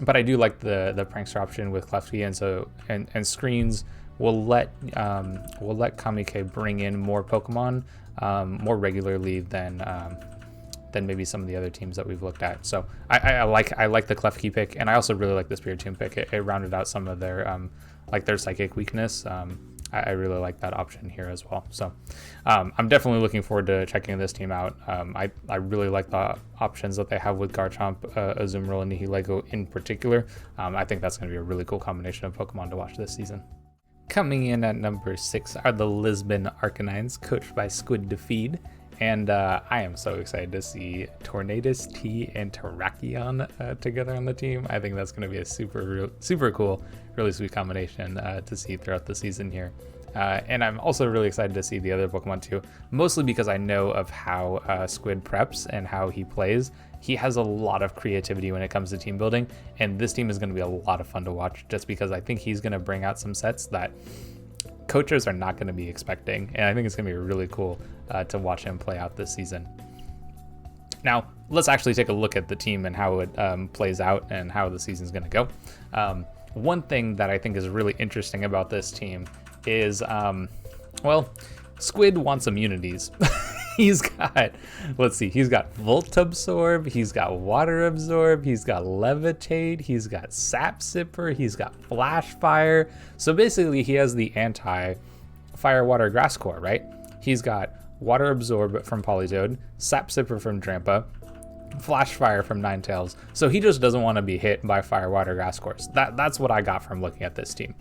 But I do like the prankster option with Klefki, and so and screens will let Kamike bring in more Pokemon more regularly than maybe some of the other teams that we've looked at. So I like the Klefki pick, and I also really like the Spiritomb pick. It rounded out some of their their psychic weakness. I really like that option here as well. So I'm definitely looking forward to checking this team out. I really like the options that they have with Garchomp, Azumarill, and Nihilego in particular. I think that's going to be a really cool combination of Pokemon to watch this season. Coming in at number 6 are the Lisbon Arcanines, coached by Squid To Feed. And I am so excited to see Tornadus, T, and Terrakion together on the team. I think that's going to be a super cool, really sweet combination to see throughout the season here. And I'm also really excited to see the other Pokemon too, mostly because I know of how Squid preps and how he plays. He has a lot of creativity when it comes to team building, and this team is going to be a lot of fun to watch, just because I think he's going to bring out some sets that coaches are not going to be expecting, and I think it's going to be really cool to watch him play out this season. Now, let's actually take a look at the team and how it plays out and how the season's going to go. One thing that I think is really interesting about this team is, Squid wants immunities. He's got Volt Absorb, he's got Water Absorb, he's got Levitate, he's got Sap Sipper, he's got Flash Fire. So basically he has the anti-Fire, Water, Grass core, right? He's got Water Absorb from Politoed, Sap Sipper from Drampa, Flash Fire from Ninetales. So he just doesn't want to be hit by Fire, Water, Grass cores. That's what I got from looking at this team.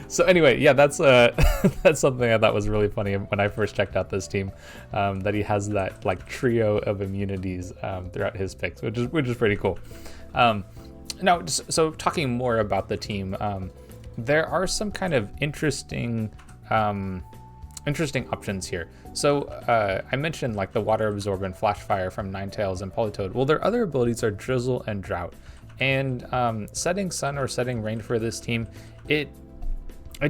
So anyway, yeah, that's something I thought was really funny when I first checked out this team, that he has that like trio of immunities throughout his picks, which is pretty cool. Now, so talking more about the team, there are some kind of interesting interesting options here. So I mentioned like the water absorbent flash fire from Ninetales and Politoed. Well, their other abilities are drizzle and drought, and setting sun or setting rain for this team, it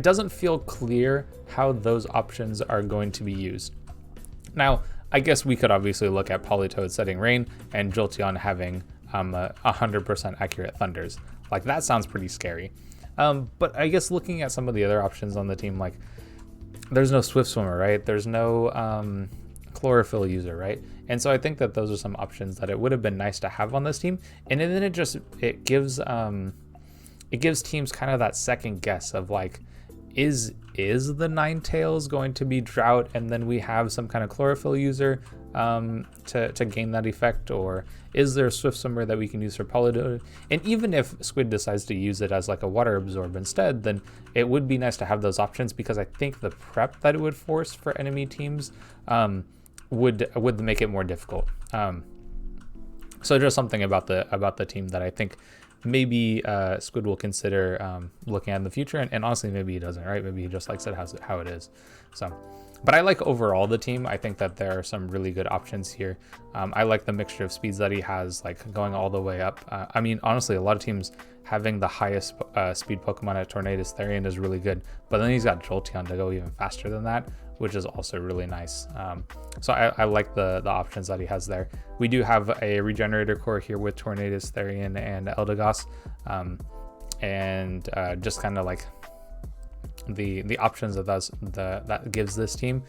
doesn't feel clear how those options are going to be used. Now, I guess we could obviously look at Politoed setting rain and Jolteon having 100% accurate thunders. Like, that sounds pretty scary. But I guess looking at some of the other options on the team, like there's no Swift Swimmer, right? There's no Chlorophyll user, right? And so I think that those are some options that it would have been nice to have on this team. And then it gives teams kind of that second guess of like, is the Ninetales going to be drought and then we have some kind of Chlorophyll user to gain that effect, or is there a Swift Swimmer that we can use for Politoed? And even if Squid decides to use it as like a water absorb instead, then it would be nice to have those options, because I think the prep that it would force for enemy teams would make it more difficult. So just something about the team that I think maybe Squid will consider looking at in the future, and honestly maybe he doesn't, right? Maybe he just likes it how it is. So, but I like overall the team. I think that there are some really good options here. I like the mixture of speeds that he has, like going all the way up. I mean, honestly, a lot of teams having the highest speed Pokemon at Tornadus Therian is really good, but then he's got Jolteon to go even faster than that, which is also really nice. So I like the options that he has there. We do have a Regenerator Core here with Tornadus Therian and Eldegoss, and just kind of like the options that gives this team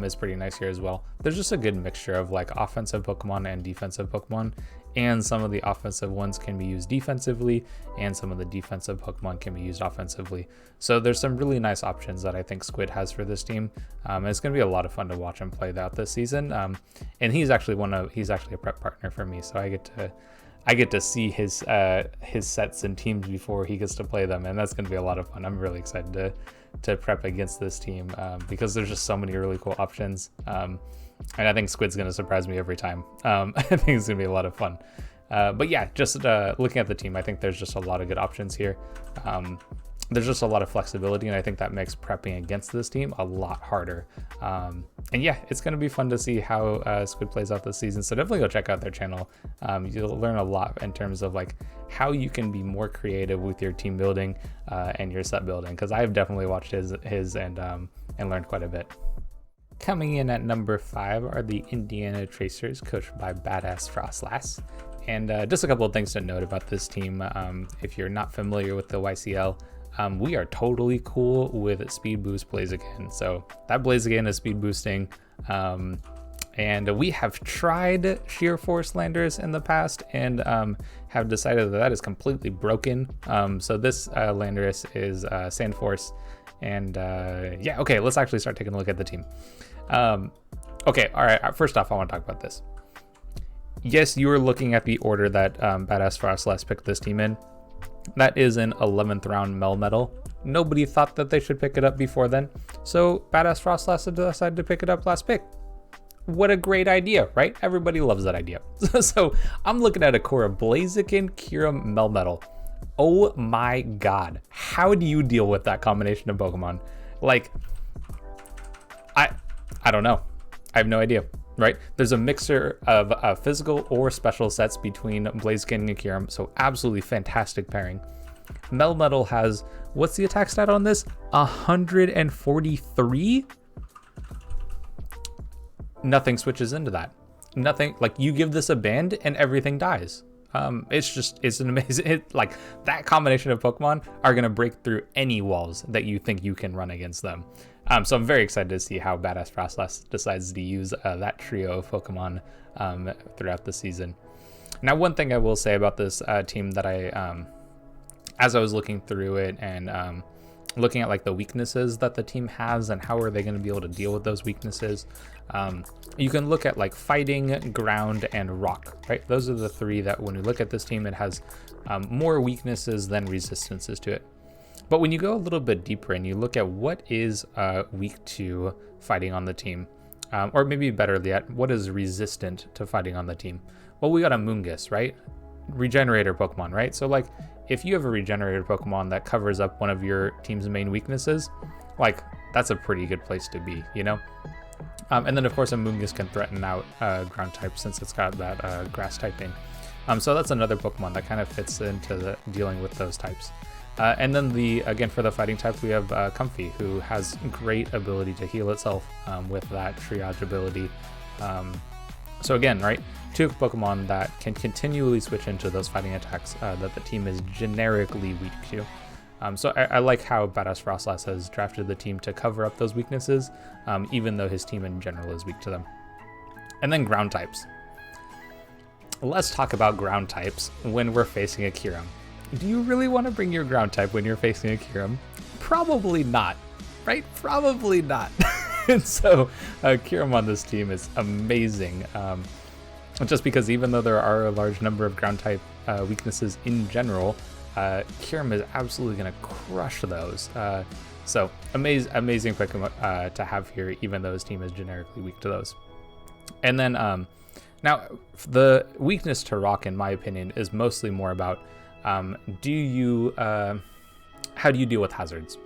is pretty nice here as well. There's just a good mixture of like offensive Pokemon and defensive Pokemon, and some of the offensive ones can be used defensively and some of the defensive Pokemon can be used offensively. So there's some really nice options that I think Squid has for this team. It's going to be a lot of fun to watch him play that this season. And he's actually a prep partner for me, so I get to see his sets and teams before he gets to play them, and that's going to be a lot of fun. I'm really excited to prep against this team because there's just so many really cool options, and I think Squid's going to surprise me every time. I think it's going to be a lot of fun. But yeah, just looking at the team, I think there's just a lot of good options here. There's just a lot of flexibility, and I think that makes prepping against this team a lot harder. And yeah, it's going to be fun to see how Squid plays out this season. So definitely go check out their channel. You'll learn a lot in terms of like how you can be more creative with your team building and your set building, because I've definitely watched his and learned quite a bit. Coming in at number 5 are the Indiana Tracers, coached by Badass Frostlass. And just a couple of things to note about this team. If you're not familiar with the YCL, we are totally cool with speed boost Blaziken. So that Blaziken is speed boosting. And we have tried sheer force landers in the past and have decided that is completely broken. So this Landorus is Sand Force. And yeah, okay, let's actually start taking a look at the team. Okay, all right, first off, I want to talk about this. Yes, you are looking at the order that Badass Frostlass picked this team in. That is an 11th round Melmetal. Nobody thought that they should pick it up before then, so Badass Frostlass decided to pick it up last pick. What a great idea, right? Everybody loves that idea. So I'm looking at a core of Blaziken, Kyurem, Melmetal. Oh my god, how do you deal with that combination of Pokemon? Like, I don't know. I have no idea. Right? There's a mixer of physical or special sets between Blaziken and Kyurem, so absolutely fantastic pairing. Melmetal has, what's the attack stat on this? 143? Nothing switches into that. Nothing, like you give this a band and everything dies. It's an amazing, like that combination of Pokemon are going to break through any walls that you think you can run against them. So I'm very excited to see how Badass Frostlass decides to use that trio of Pokemon throughout the season. Now, one thing I will say about this team that as I was looking through it and looking at like the weaknesses that the team has and how are they going to be able to deal with those weaknesses, you can look at like fighting, ground, and rock, right? Those are the 3 that when you look at this team, it has more weaknesses than resistances to it. But when you go a little bit deeper and you look at what is weak to fighting on the team, or maybe better yet, what is resistant to fighting on the team? Well, we got a Moongus, right? Regenerator Pokemon, right? So like if you have a Regenerator Pokemon that covers up one of your team's main weaknesses, like that's a pretty good place to be, you know? And then of course Amoonguss can threaten out ground type since it's got that grass typing. So that's another Pokemon that kind of fits into dealing with those types. And then again for the fighting type, we have Comfey, who has great ability to heal itself with that triage ability. So again, right, two Pokemon that can continually switch into those fighting attacks that the team is generically weak to. So I like how Badass Frostlass has drafted the team to cover up those weaknesses, even though his team in general is weak to them. And then ground types. Let's talk about ground types when we're facing a Kyurem. Do you really want to bring your ground type when you're facing a Kyurem? Probably not, right? Probably not. And so Kyurem on this team is amazing. Just because even though there are a large number of ground type weaknesses in general, Kyurem is absolutely going to crush those. So amazing Pokemon to have here, even though his team is generically weak to those. And then now the weakness to Rock, in my opinion, is mostly more about how do you deal with hazards?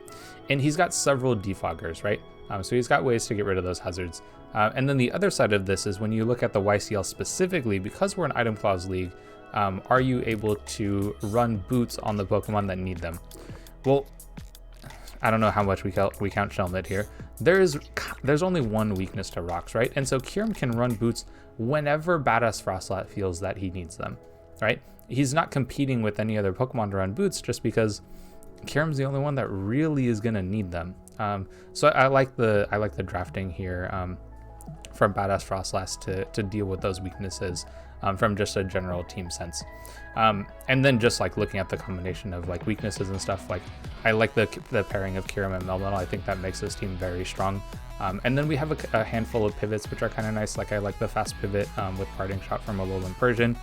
And he's got several defoggers, right? So he's got ways to get rid of those hazards. And then the other side of this is when you look at the YCL specifically, because we're an Item Clause League, are you able to run boots on the Pokemon that need them? Well, I don't know how much we count Shelmet here. There's only one weakness to rocks, right? And so Kyurem can run boots whenever Badass Frostlass feels that he needs them, right? He's not competing with any other Pokemon to run boots just because Kyurem's the only one that really is gonna need them. So I like the drafting here from Badass Frostlass to deal with those weaknesses from just a general team sense. And then just like looking at the combination of like weaknesses and stuff, like I like the pairing of Kyurem and Melmetal. I think that makes this team very strong. And then we have a handful of pivots which are kind of nice. Like I like the fast pivot with Parting Shot from Alolan Persian.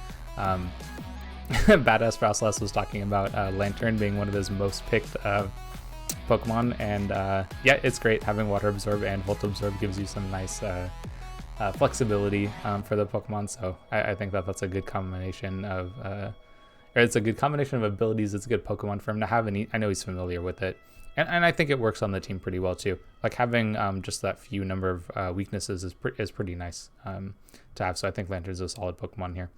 Badass Frostlass was talking about Lantern being one of his most picked Pokemon, and yeah, it's great having Water Absorb and Volt Absorb gives you some nice flexibility for the Pokemon. So I think that's a good combination of, or it's a good combination of abilities. It's a good Pokemon for him to have, and I know he's familiar with it, and I think it works on the team pretty well too. Like having just that few number of weaknesses is pretty nice to have. So I think Lantern's a solid Pokemon here.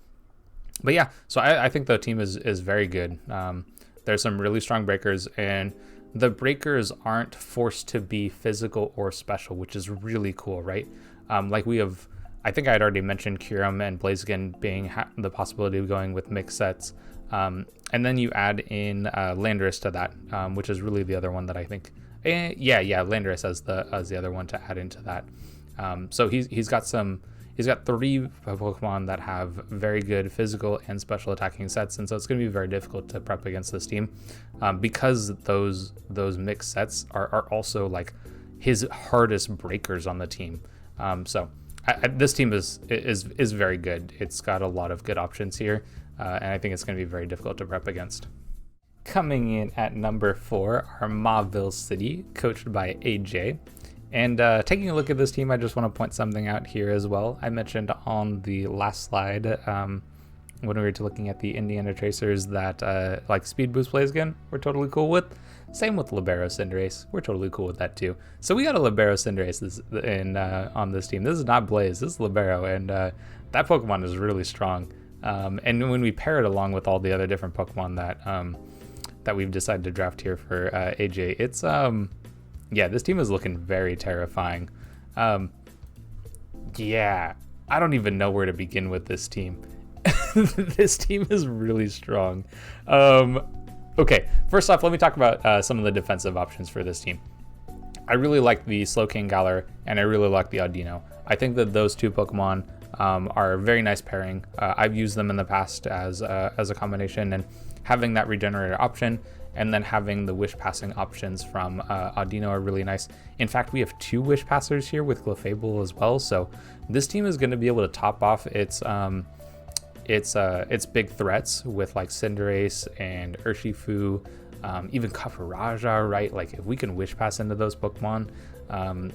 But yeah, so I think the team is very good. There's some really strong breakers, and the breakers aren't forced to be physical or special, which is really cool, right? Like we have, I think I had already mentioned Kyurem and Blaziken being the possibility of going with mixed sets. And then you add in Landorus to that, which is really the other one that I think, yeah, Landorus as the other one to add into that. So he's got 3 Pokemon that have very good physical and special attacking sets, and so it's going to be very difficult to prep against this team because those mixed sets are also like his hardest breakers on the team. So this team is very good. It's got a lot of good options here, and I think it's going to be very difficult to prep against. Coming in at number 4 are Mobville City, coached by AJ. And taking a look at this team, I just want to point something out here as well. I mentioned on the last slide when we were looking at the Indiana Tracers that like Speed Boost Blaziken, we're totally cool with. Same with Libero Cinderace, we're totally cool with that too. So we got a Libero Cinderace on this team. This is not Blaze, this is Libero, and that Pokemon is really strong. And when we pair it along with all the other different Pokemon that we've decided to draft here for AJ, it's yeah, this team is looking very terrifying. Yeah, I don't even know where to begin with this team. This team is really strong. Okay, first off, let me talk about some of the defensive options for this team. I really like the Slowking Galar, and I really like the Audino. I think that those two Pokemon are a very nice pairing. I've used them in the past as a combination, and having that regenerator option and then having the wish passing options from Audino are really nice. In fact, we have 2 wish passers here with Clefable as well, so this team is going to be able to top off its big threats with like Cinderace and Urshifu, even Kafaraja, right? Like if we can wish pass into those Pokemon,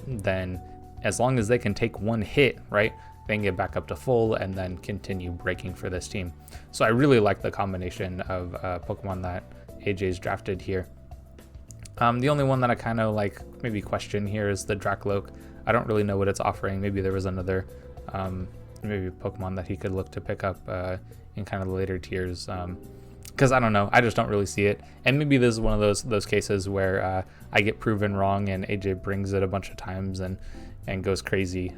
then as long as they can take 1 hit, right, they can get back up to full and then continue breaking for this team. So I really like the combination of Pokemon that AJ's drafted here. The only one that I kind of like maybe question here is the Dracloak. I don't really know what it's offering. Maybe there was another maybe Pokemon that he could look to pick up in kind of the later tiers. Because I don't know, I just don't really see it. And maybe this is one of those cases where I get proven wrong and AJ brings it a bunch of times and goes crazy.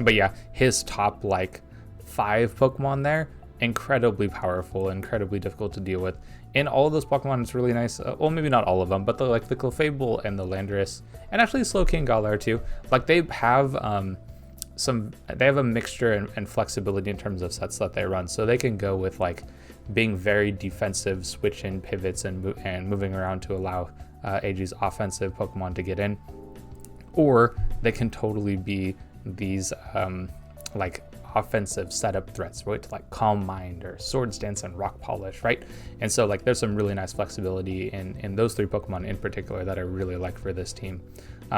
But yeah, his top like 5 Pokemon there, incredibly powerful, incredibly difficult to deal with. In all of those Pokemon, it's really nice. Well, maybe not all of them, but the Clefable and the Landorus, and actually Slowking Galar too. Like they have they have a mixture and flexibility in terms of sets that they run, so they can go with like being very defensive, switch in pivots and moving around to allow AG's offensive Pokemon to get in, or they can totally be these like offensive setup threats, right? Like Calm Mind or Swords Dance and Rock Polish, right? And so like there's some really nice flexibility in those 3 Pokemon in particular that I really like for this team.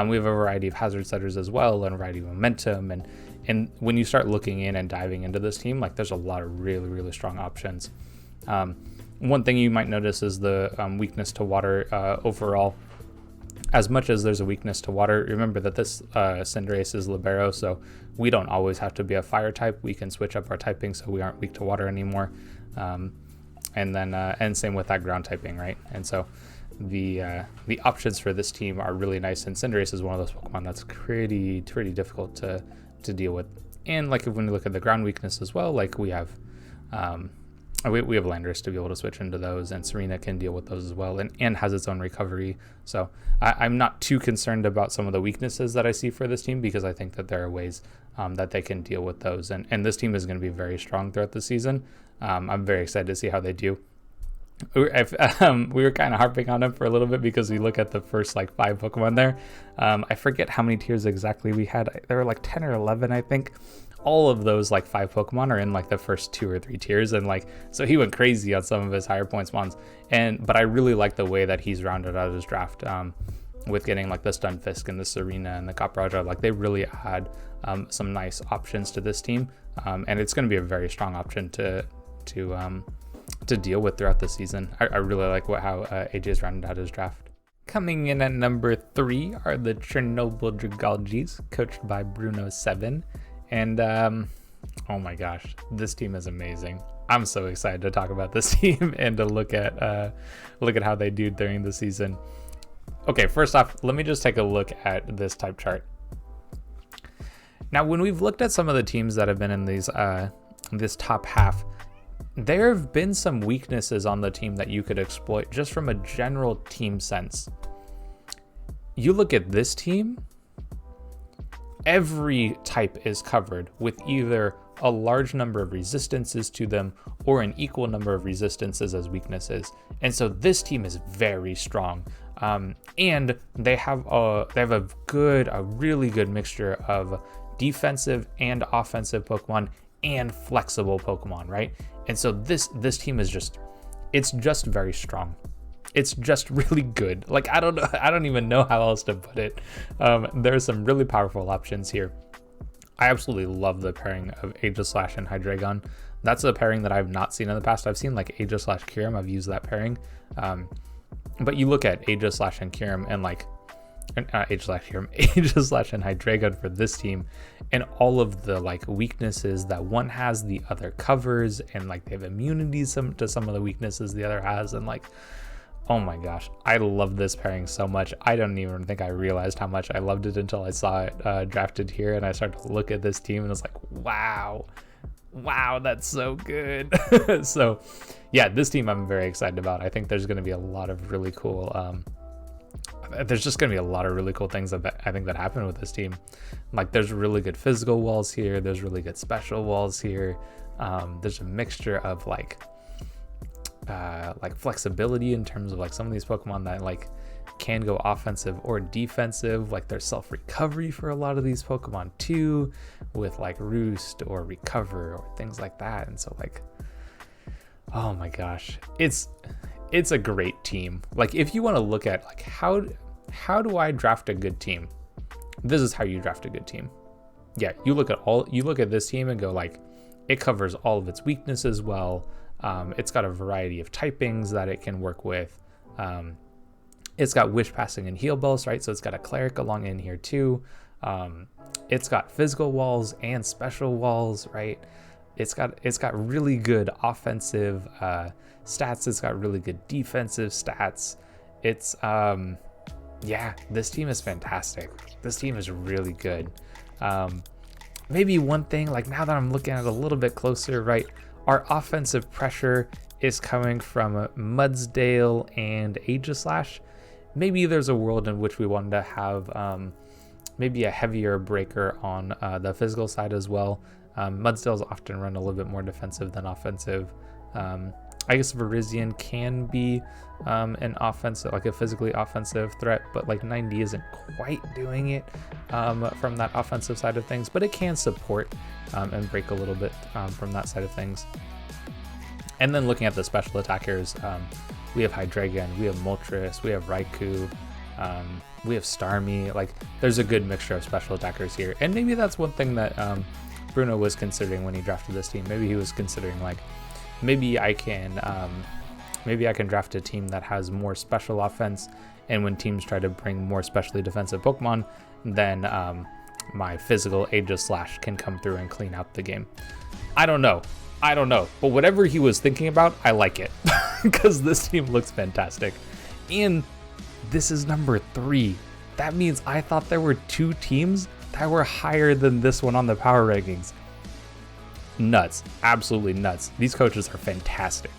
We have a variety of hazard setters as well, and a variety of momentum, and when you start looking in and diving into this team, like there's a lot of really strong options. One thing you might notice is the weakness to water overall. As much as there's a weakness to water, remember that this Cinderace is Libero, so we don't always have to be a fire type. We can switch up our typing so we aren't weak to water anymore. And same with that ground typing, right? And so the options for this team are really nice, and Cinderace is one of those Pokemon that's pretty difficult to deal with. And like when you look at the ground weakness as well, like we have Landorus to be able to switch into those, and Serena can deal with those as well, and has its own recovery. So I'm not too concerned about some of the weaknesses that I see for this team, because I think that there are ways that they can deal with those. And this team is going to be very strong throughout the season. I'm very excited to see how they do. We were kind of harping on them for a little bit because we look at the first like 5 Pokemon there. I forget how many tiers exactly we had. There were like 10 or 11, I think. All of those like 5 Pokemon are in like the first 2 or 3 tiers, and like so he went crazy on some of his higher points ones. But I really like the way that he's rounded out his draft with getting like the Stunfisk and the Serena and the Capraja. Like they really add some nice options to this team, and it's going to be a very strong option to deal with throughout the season. I really like how AJ's rounded out his draft. Coming in at number 3 are the Chernobyl Dragalgis, coached by Bruno7. And oh my gosh, this team is amazing. I'm so excited to talk about this team and to look at how they do during the season. Okay, first off, let me just take a look at this type chart. Now, when we've looked at some of the teams that have been in these this top half, there have been some weaknesses on the team that you could exploit just from a general team sense. You look at this team, every type is covered with either a large number of resistances to them or an equal number of resistances as weaknesses. And so this team is very strong. And they have a really good mixture of defensive and offensive Pokemon and flexible Pokemon, right? And so this team is just very strong. It's just really good. Like I don't even know how else to put it. There's some really powerful options here. I absolutely love the pairing of Aegislash and Hydreigon. That's a pairing that I've not seen in the past. I've seen like Aegislash Kyurem. I've used that pairing. But you look at Aegislash and Kyurem and like Aegislash and Hydreigon for this team, and all of the like weaknesses that one has, the other covers, and like they have immunities to some of the weaknesses the other has, and like, oh my gosh, I love this pairing so much. I don't even think I realized how much I loved it until I saw it drafted here, and I started to look at this team and it's like, wow, that's so good. So yeah, this team I'm very excited about. I think there's going to be a lot of really cool there's just going to be a lot of really cool things that I think that happen with this team. Like there's really good physical walls here, there's really good special walls here. There's a mixture of like flexibility in terms of like some of these Pokemon that like can go offensive or defensive. Like there's self-recovery for a lot of these Pokemon too, with like Roost or Recover or things like that. And so like, oh my gosh, it's a great team. Like if you want to look at like how do I draft a good team, this is how you draft a good team. Yeah, you look at this team and go like, it covers all of its weaknesses well. It's got a variety of typings that it can work with. It's got Wish Passing and Heal Bells, right? So it's got a Cleric along in here too. It's got physical walls and special walls, right? It's got really good offensive stats. It's got really good defensive stats. It's yeah, this team is fantastic. This team is really good. Maybe one thing, like now that I'm looking at it a little bit closer, right? Our offensive pressure is coming from Mudsdale and Aegislash. Maybe there's a world in which we wanted to have maybe a heavier breaker on the physical side as well. Mudsdales often run a little bit more defensive than offensive. I guess Virizion can be an offensive, like a physically offensive threat, but like 90 isn't quite doing it from that offensive side of things, but it can support and break a little bit from that side of things. And then looking at the special attackers, we have Hydreigon, we have Moltres, we have Raikou, we have Starmie. Like there's a good mixture of special attackers here. And maybe that's one thing that Bruno was considering when he drafted this team. Maybe he was considering like, maybe I can draft a team that has more special offense, and when teams try to bring more specially defensive Pokemon, then my physical Aegislash can come through and clean out the game. I don't know, but whatever he was thinking about, I like it because this team looks fantastic. And this is number 3. That means I thought there were 2 teams that were higher than this one on the power rankings. Nuts, absolutely nuts. These coaches are fantastic.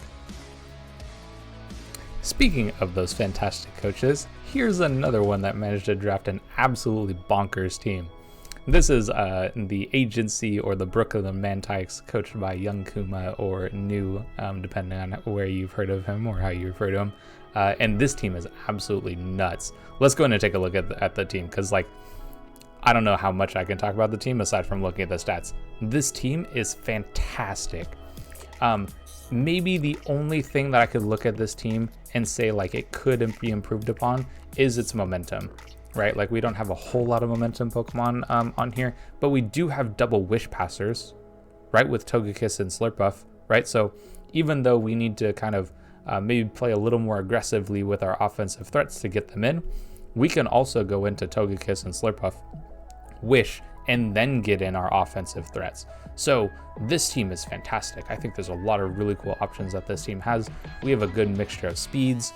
Speaking of those fantastic coaches, here's another one that managed to draft an absolutely bonkers team. This is the Agency, or the Brook of the Mantikes, coached by Young Kuma or New, depending on where you've heard of him or how you refer to him. And this team is absolutely nuts. Let's go in and take a look at the team, because like, I don't know how much I can talk about the team aside from looking at the stats. This team is fantastic. Maybe the only thing that I could look at this team and say like it could be improved upon is its momentum, right? Like we don't have a whole lot of momentum Pokemon on here, but we do have double Wish Passers, right? With Togekiss and Slurpuff, right? So even though we need to kind of maybe play a little more aggressively with our offensive threats to get them in, we can also go into Togekiss and Slurpuff, Wish, and then get in our offensive threats. So this team is fantastic. I think there's a lot of really cool options that this team has. We have a good mixture of speeds.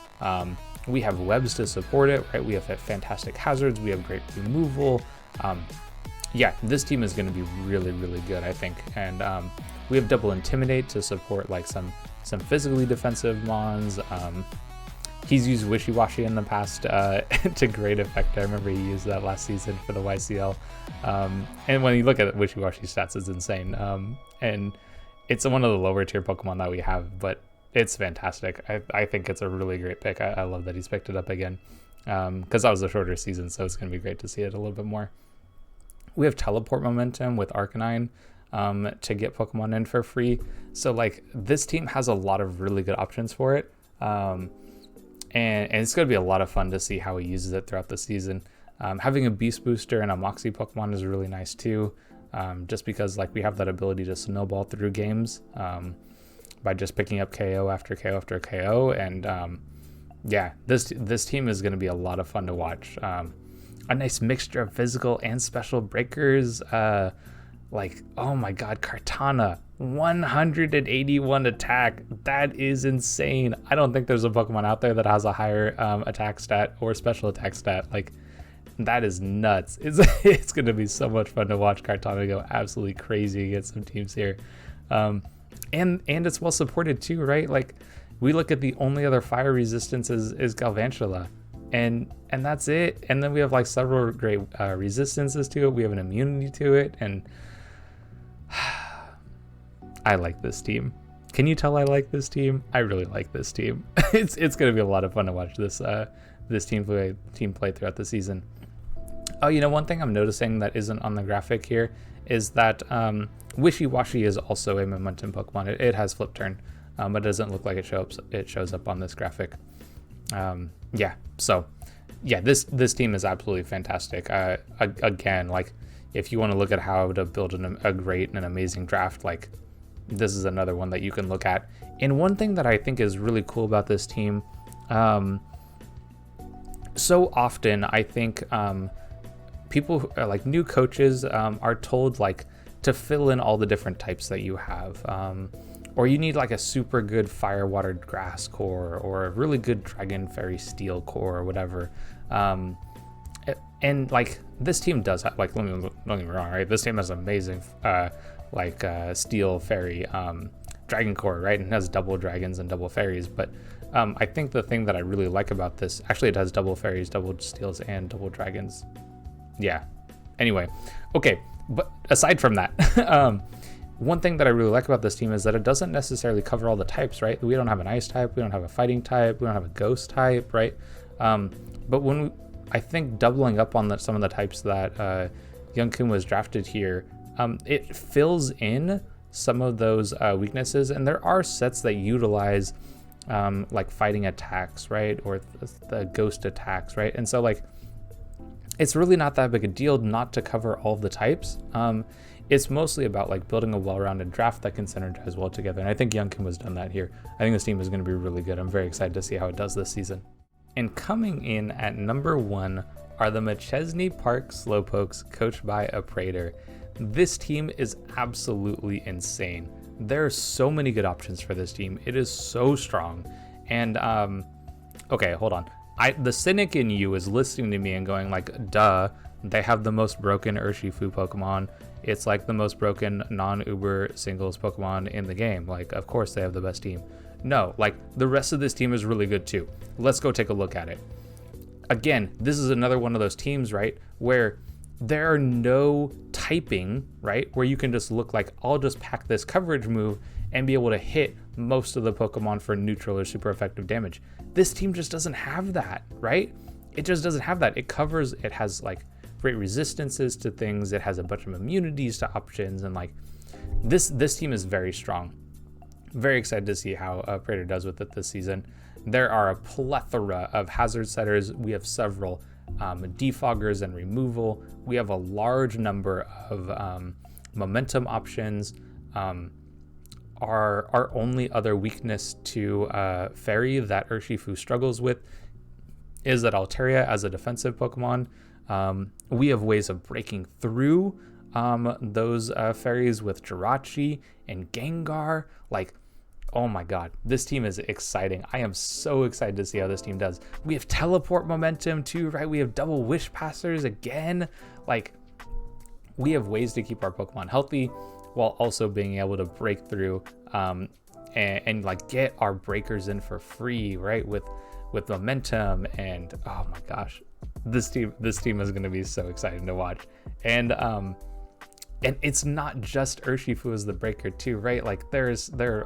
We have webs to support it, right? We have fantastic hazards. We have great removal. Yeah, this team is going to be really, really good, I think. And we have double Intimidate to support like some physically defensive mons. He's used Wishy-Washy in the past to great effect. I remember he used that last season for the YCL. And when you look at Wishy-Washy stats, it's insane. And it's one of the lower tier Pokemon that we have, but it's fantastic. I think it's a really great pick. I love that he's picked it up again, because that was a shorter season, so it's going to be great to see it a little bit more. We have Teleport momentum with Arcanine to get Pokemon in for free. So like this team has a lot of really good options for it. And it's going to be a lot of fun to see how he uses it throughout the season. Having a Beast Booster and a Moxie Pokemon is really nice too, just because like we have that ability to snowball through games by just picking up KO after KO after KO. And yeah, this team is going to be a lot of fun to watch. A nice mixture of physical and special breakers. Like, oh my god, Kartana, 181 attack. That is insane. I don't think there's a Pokemon out there that has a higher attack stat or special attack stat. Like, that is nuts. It's going to be so much fun to watch Kartana go absolutely crazy against some teams here. And it's well supported too, right? Like, we look at the only other fire resistance is Galvantula. And that's it. And then we have like several great resistances to it. We have an immunity to it. And I like this team. Can you tell I like this team? I really like this team. It's going to be a lot of fun to watch this team play throughout the season. Oh, you know, one thing I'm noticing that isn't on the graphic here is that Wishy-Washy is also a momentum Pokemon. It has Flip Turn, but it doesn't look like it shows up on this graphic. Yeah, so yeah, this team is absolutely fantastic. Again, like, if you want to look at how to build a great and amazing draft, like, this is another one that you can look at. And one thing that I think is really cool about this team so often I think people who are like new coaches are told like to fill in all the different types that you have, or you need like a super good fire watered grass core or a really good dragon fairy steel core or whatever. And like this team does have, like, don't get me wrong, right? This team has amazing steel fairy dragon core, right? And it has double dragons and double fairies. But I think the thing that I really like about this, actually it has double fairies, double steels, and double dragons. Yeah. Anyway, okay. But aside from that, one thing that I really like about this team is that it doesn't necessarily cover all the types, right? We don't have an ice type, we don't have a fighting type, we don't have a ghost type, right? But I think doubling up on some of the types that Youngkin was drafted here, it fills in some of those weaknesses, and there are sets that utilize like fighting attacks, right? Or the ghost attacks, right? And so like, it's really not that big a deal not to cover all of the types. It's mostly about like building a well-rounded draft that can synergize well together. And I think Youngkin was done that here. I think this team is going to be really good. I'm very excited to see how it does this season. And coming in at number 1 are the McChesney Park Slowpokes, coached by a Praetor. This team is absolutely insane. There are so many good options for this team. It is so strong. And okay, hold on. The cynic in you is listening to me and going like, duh, they have the most broken Urshifu Pokemon. It's like the most broken non-Uber singles Pokemon in the game. Like, of course they have the best team. No, like the rest of this team is really good too. Let's go take a look at it. Again, this is another one of those teams, right, where there are no typing, right, where you can just look like, I'll just pack this coverage move and be able to hit most of the Pokemon for neutral or super effective damage. This team just doesn't have that, right? It just doesn't have that. It has like great resistances to things. It has a bunch of immunities to options, and like this team is very strong. Very excited to see how Praetor does with it this season. There are a plethora of hazard setters. We have several defoggers and removal. We have a large number of momentum options. Our only other weakness to Fairy that Urshifu struggles with is that Altaria as a defensive Pokemon. We have ways of breaking through those Fairies with Jirachi and Gengar. Like, oh my god, this team is exciting. I am so excited to see how this team does. We have teleport momentum too, right? We have double wish passers again. Like, we have ways to keep our Pokemon healthy while also being able to break through and like get our breakers in for free, right? With momentum. And oh my gosh, this team is going to be so exciting to watch. And it's not just Urshifu as the breaker too, right? Like there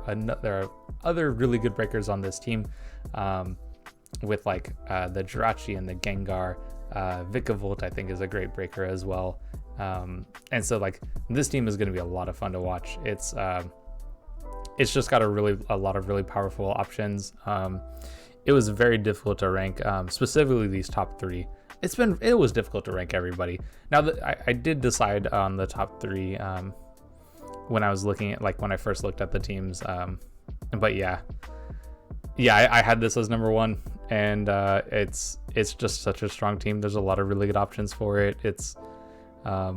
are other really good breakers on this team, with like the Jirachi and the Gengar. Vikavolt I think is a great breaker as well. And so like this team is going to be a lot of fun to watch. It's just got a lot of really powerful options. It was very difficult to rank, specifically these top 3. It was difficult to rank everybody. Now I did decide on the top 3 when I was looking at, like, when I first looked at the teams. But yeah, I had this as number 1, and it's just such a strong team. There's a lot of really good options for it. It's got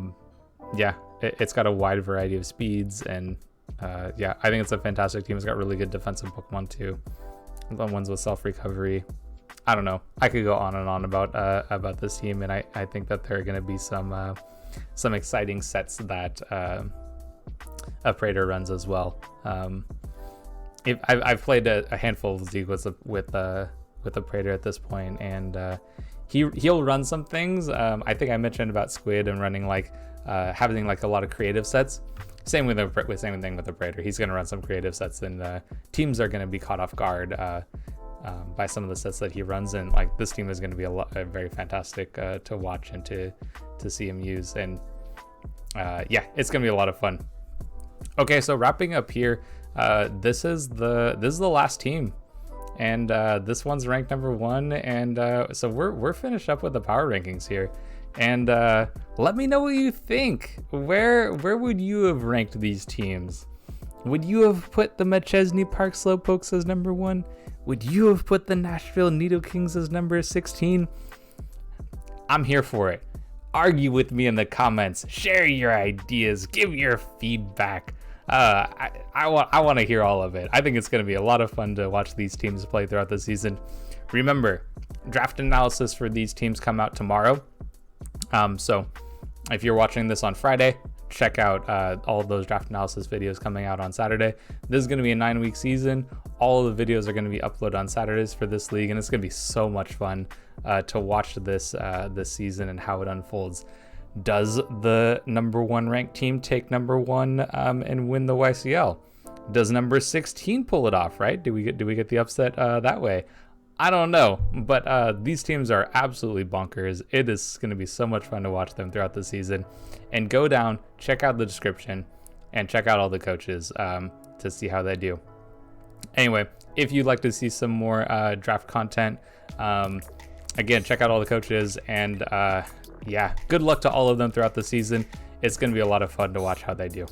a wide variety of speeds, and I think it's a fantastic team. It's got really good defensive Pokemon too. The ones with self-recovery. I don't know. I could go on and on about this team, and I think that there are going to be some exciting sets that a Praetor runs as well. I've played a handful of League with a Praetor at this point, and he'll run some things. I think I mentioned about Squid and running like having like a lot of creative sets. Same thing with the Praetor. He's going to run some creative sets, and teams are going to be caught off guard by some of the sets that he runs. And like this team is going to be very fantastic to watch and to see him use. And it's going to be a lot of fun. Okay, so wrapping up here, this is the last team, and this one's ranked number 1. And so we're finished up with the power rankings here. And let me know what you think. Where would you have ranked these teams? Would you have put the McChesney Park Slowpokes as number 1? Would you have put the Nashville Nido Kings as number 16? I'm here for it. Argue with me in the comments. Share your ideas. Give your feedback. I want to hear all of it. I think it's going to be a lot of fun to watch these teams play throughout the season. Remember, draft analysis for these teams come out tomorrow. So if you're watching this on Friday, check out all of those draft analysis videos coming out on Saturday. This is going to be a 9-week season. All of the videos are going to be uploaded on Saturdays for this league, and it's going to be so much fun to watch this season and how it unfolds. Does the number 1 ranked team take number 1 and win the YCL? Does number 16 pull it off, right? Do we get the upset that way? I don't know, but these teams are absolutely bonkers. It is going to be so much fun to watch them throughout the season. And go down, check out the description, and check out all the coaches to see how they do. Anyway, if you'd like to see some more draft content, again, check out all the coaches, and yeah, good luck to all of them throughout the season. It's going to be a lot of fun to watch how they do.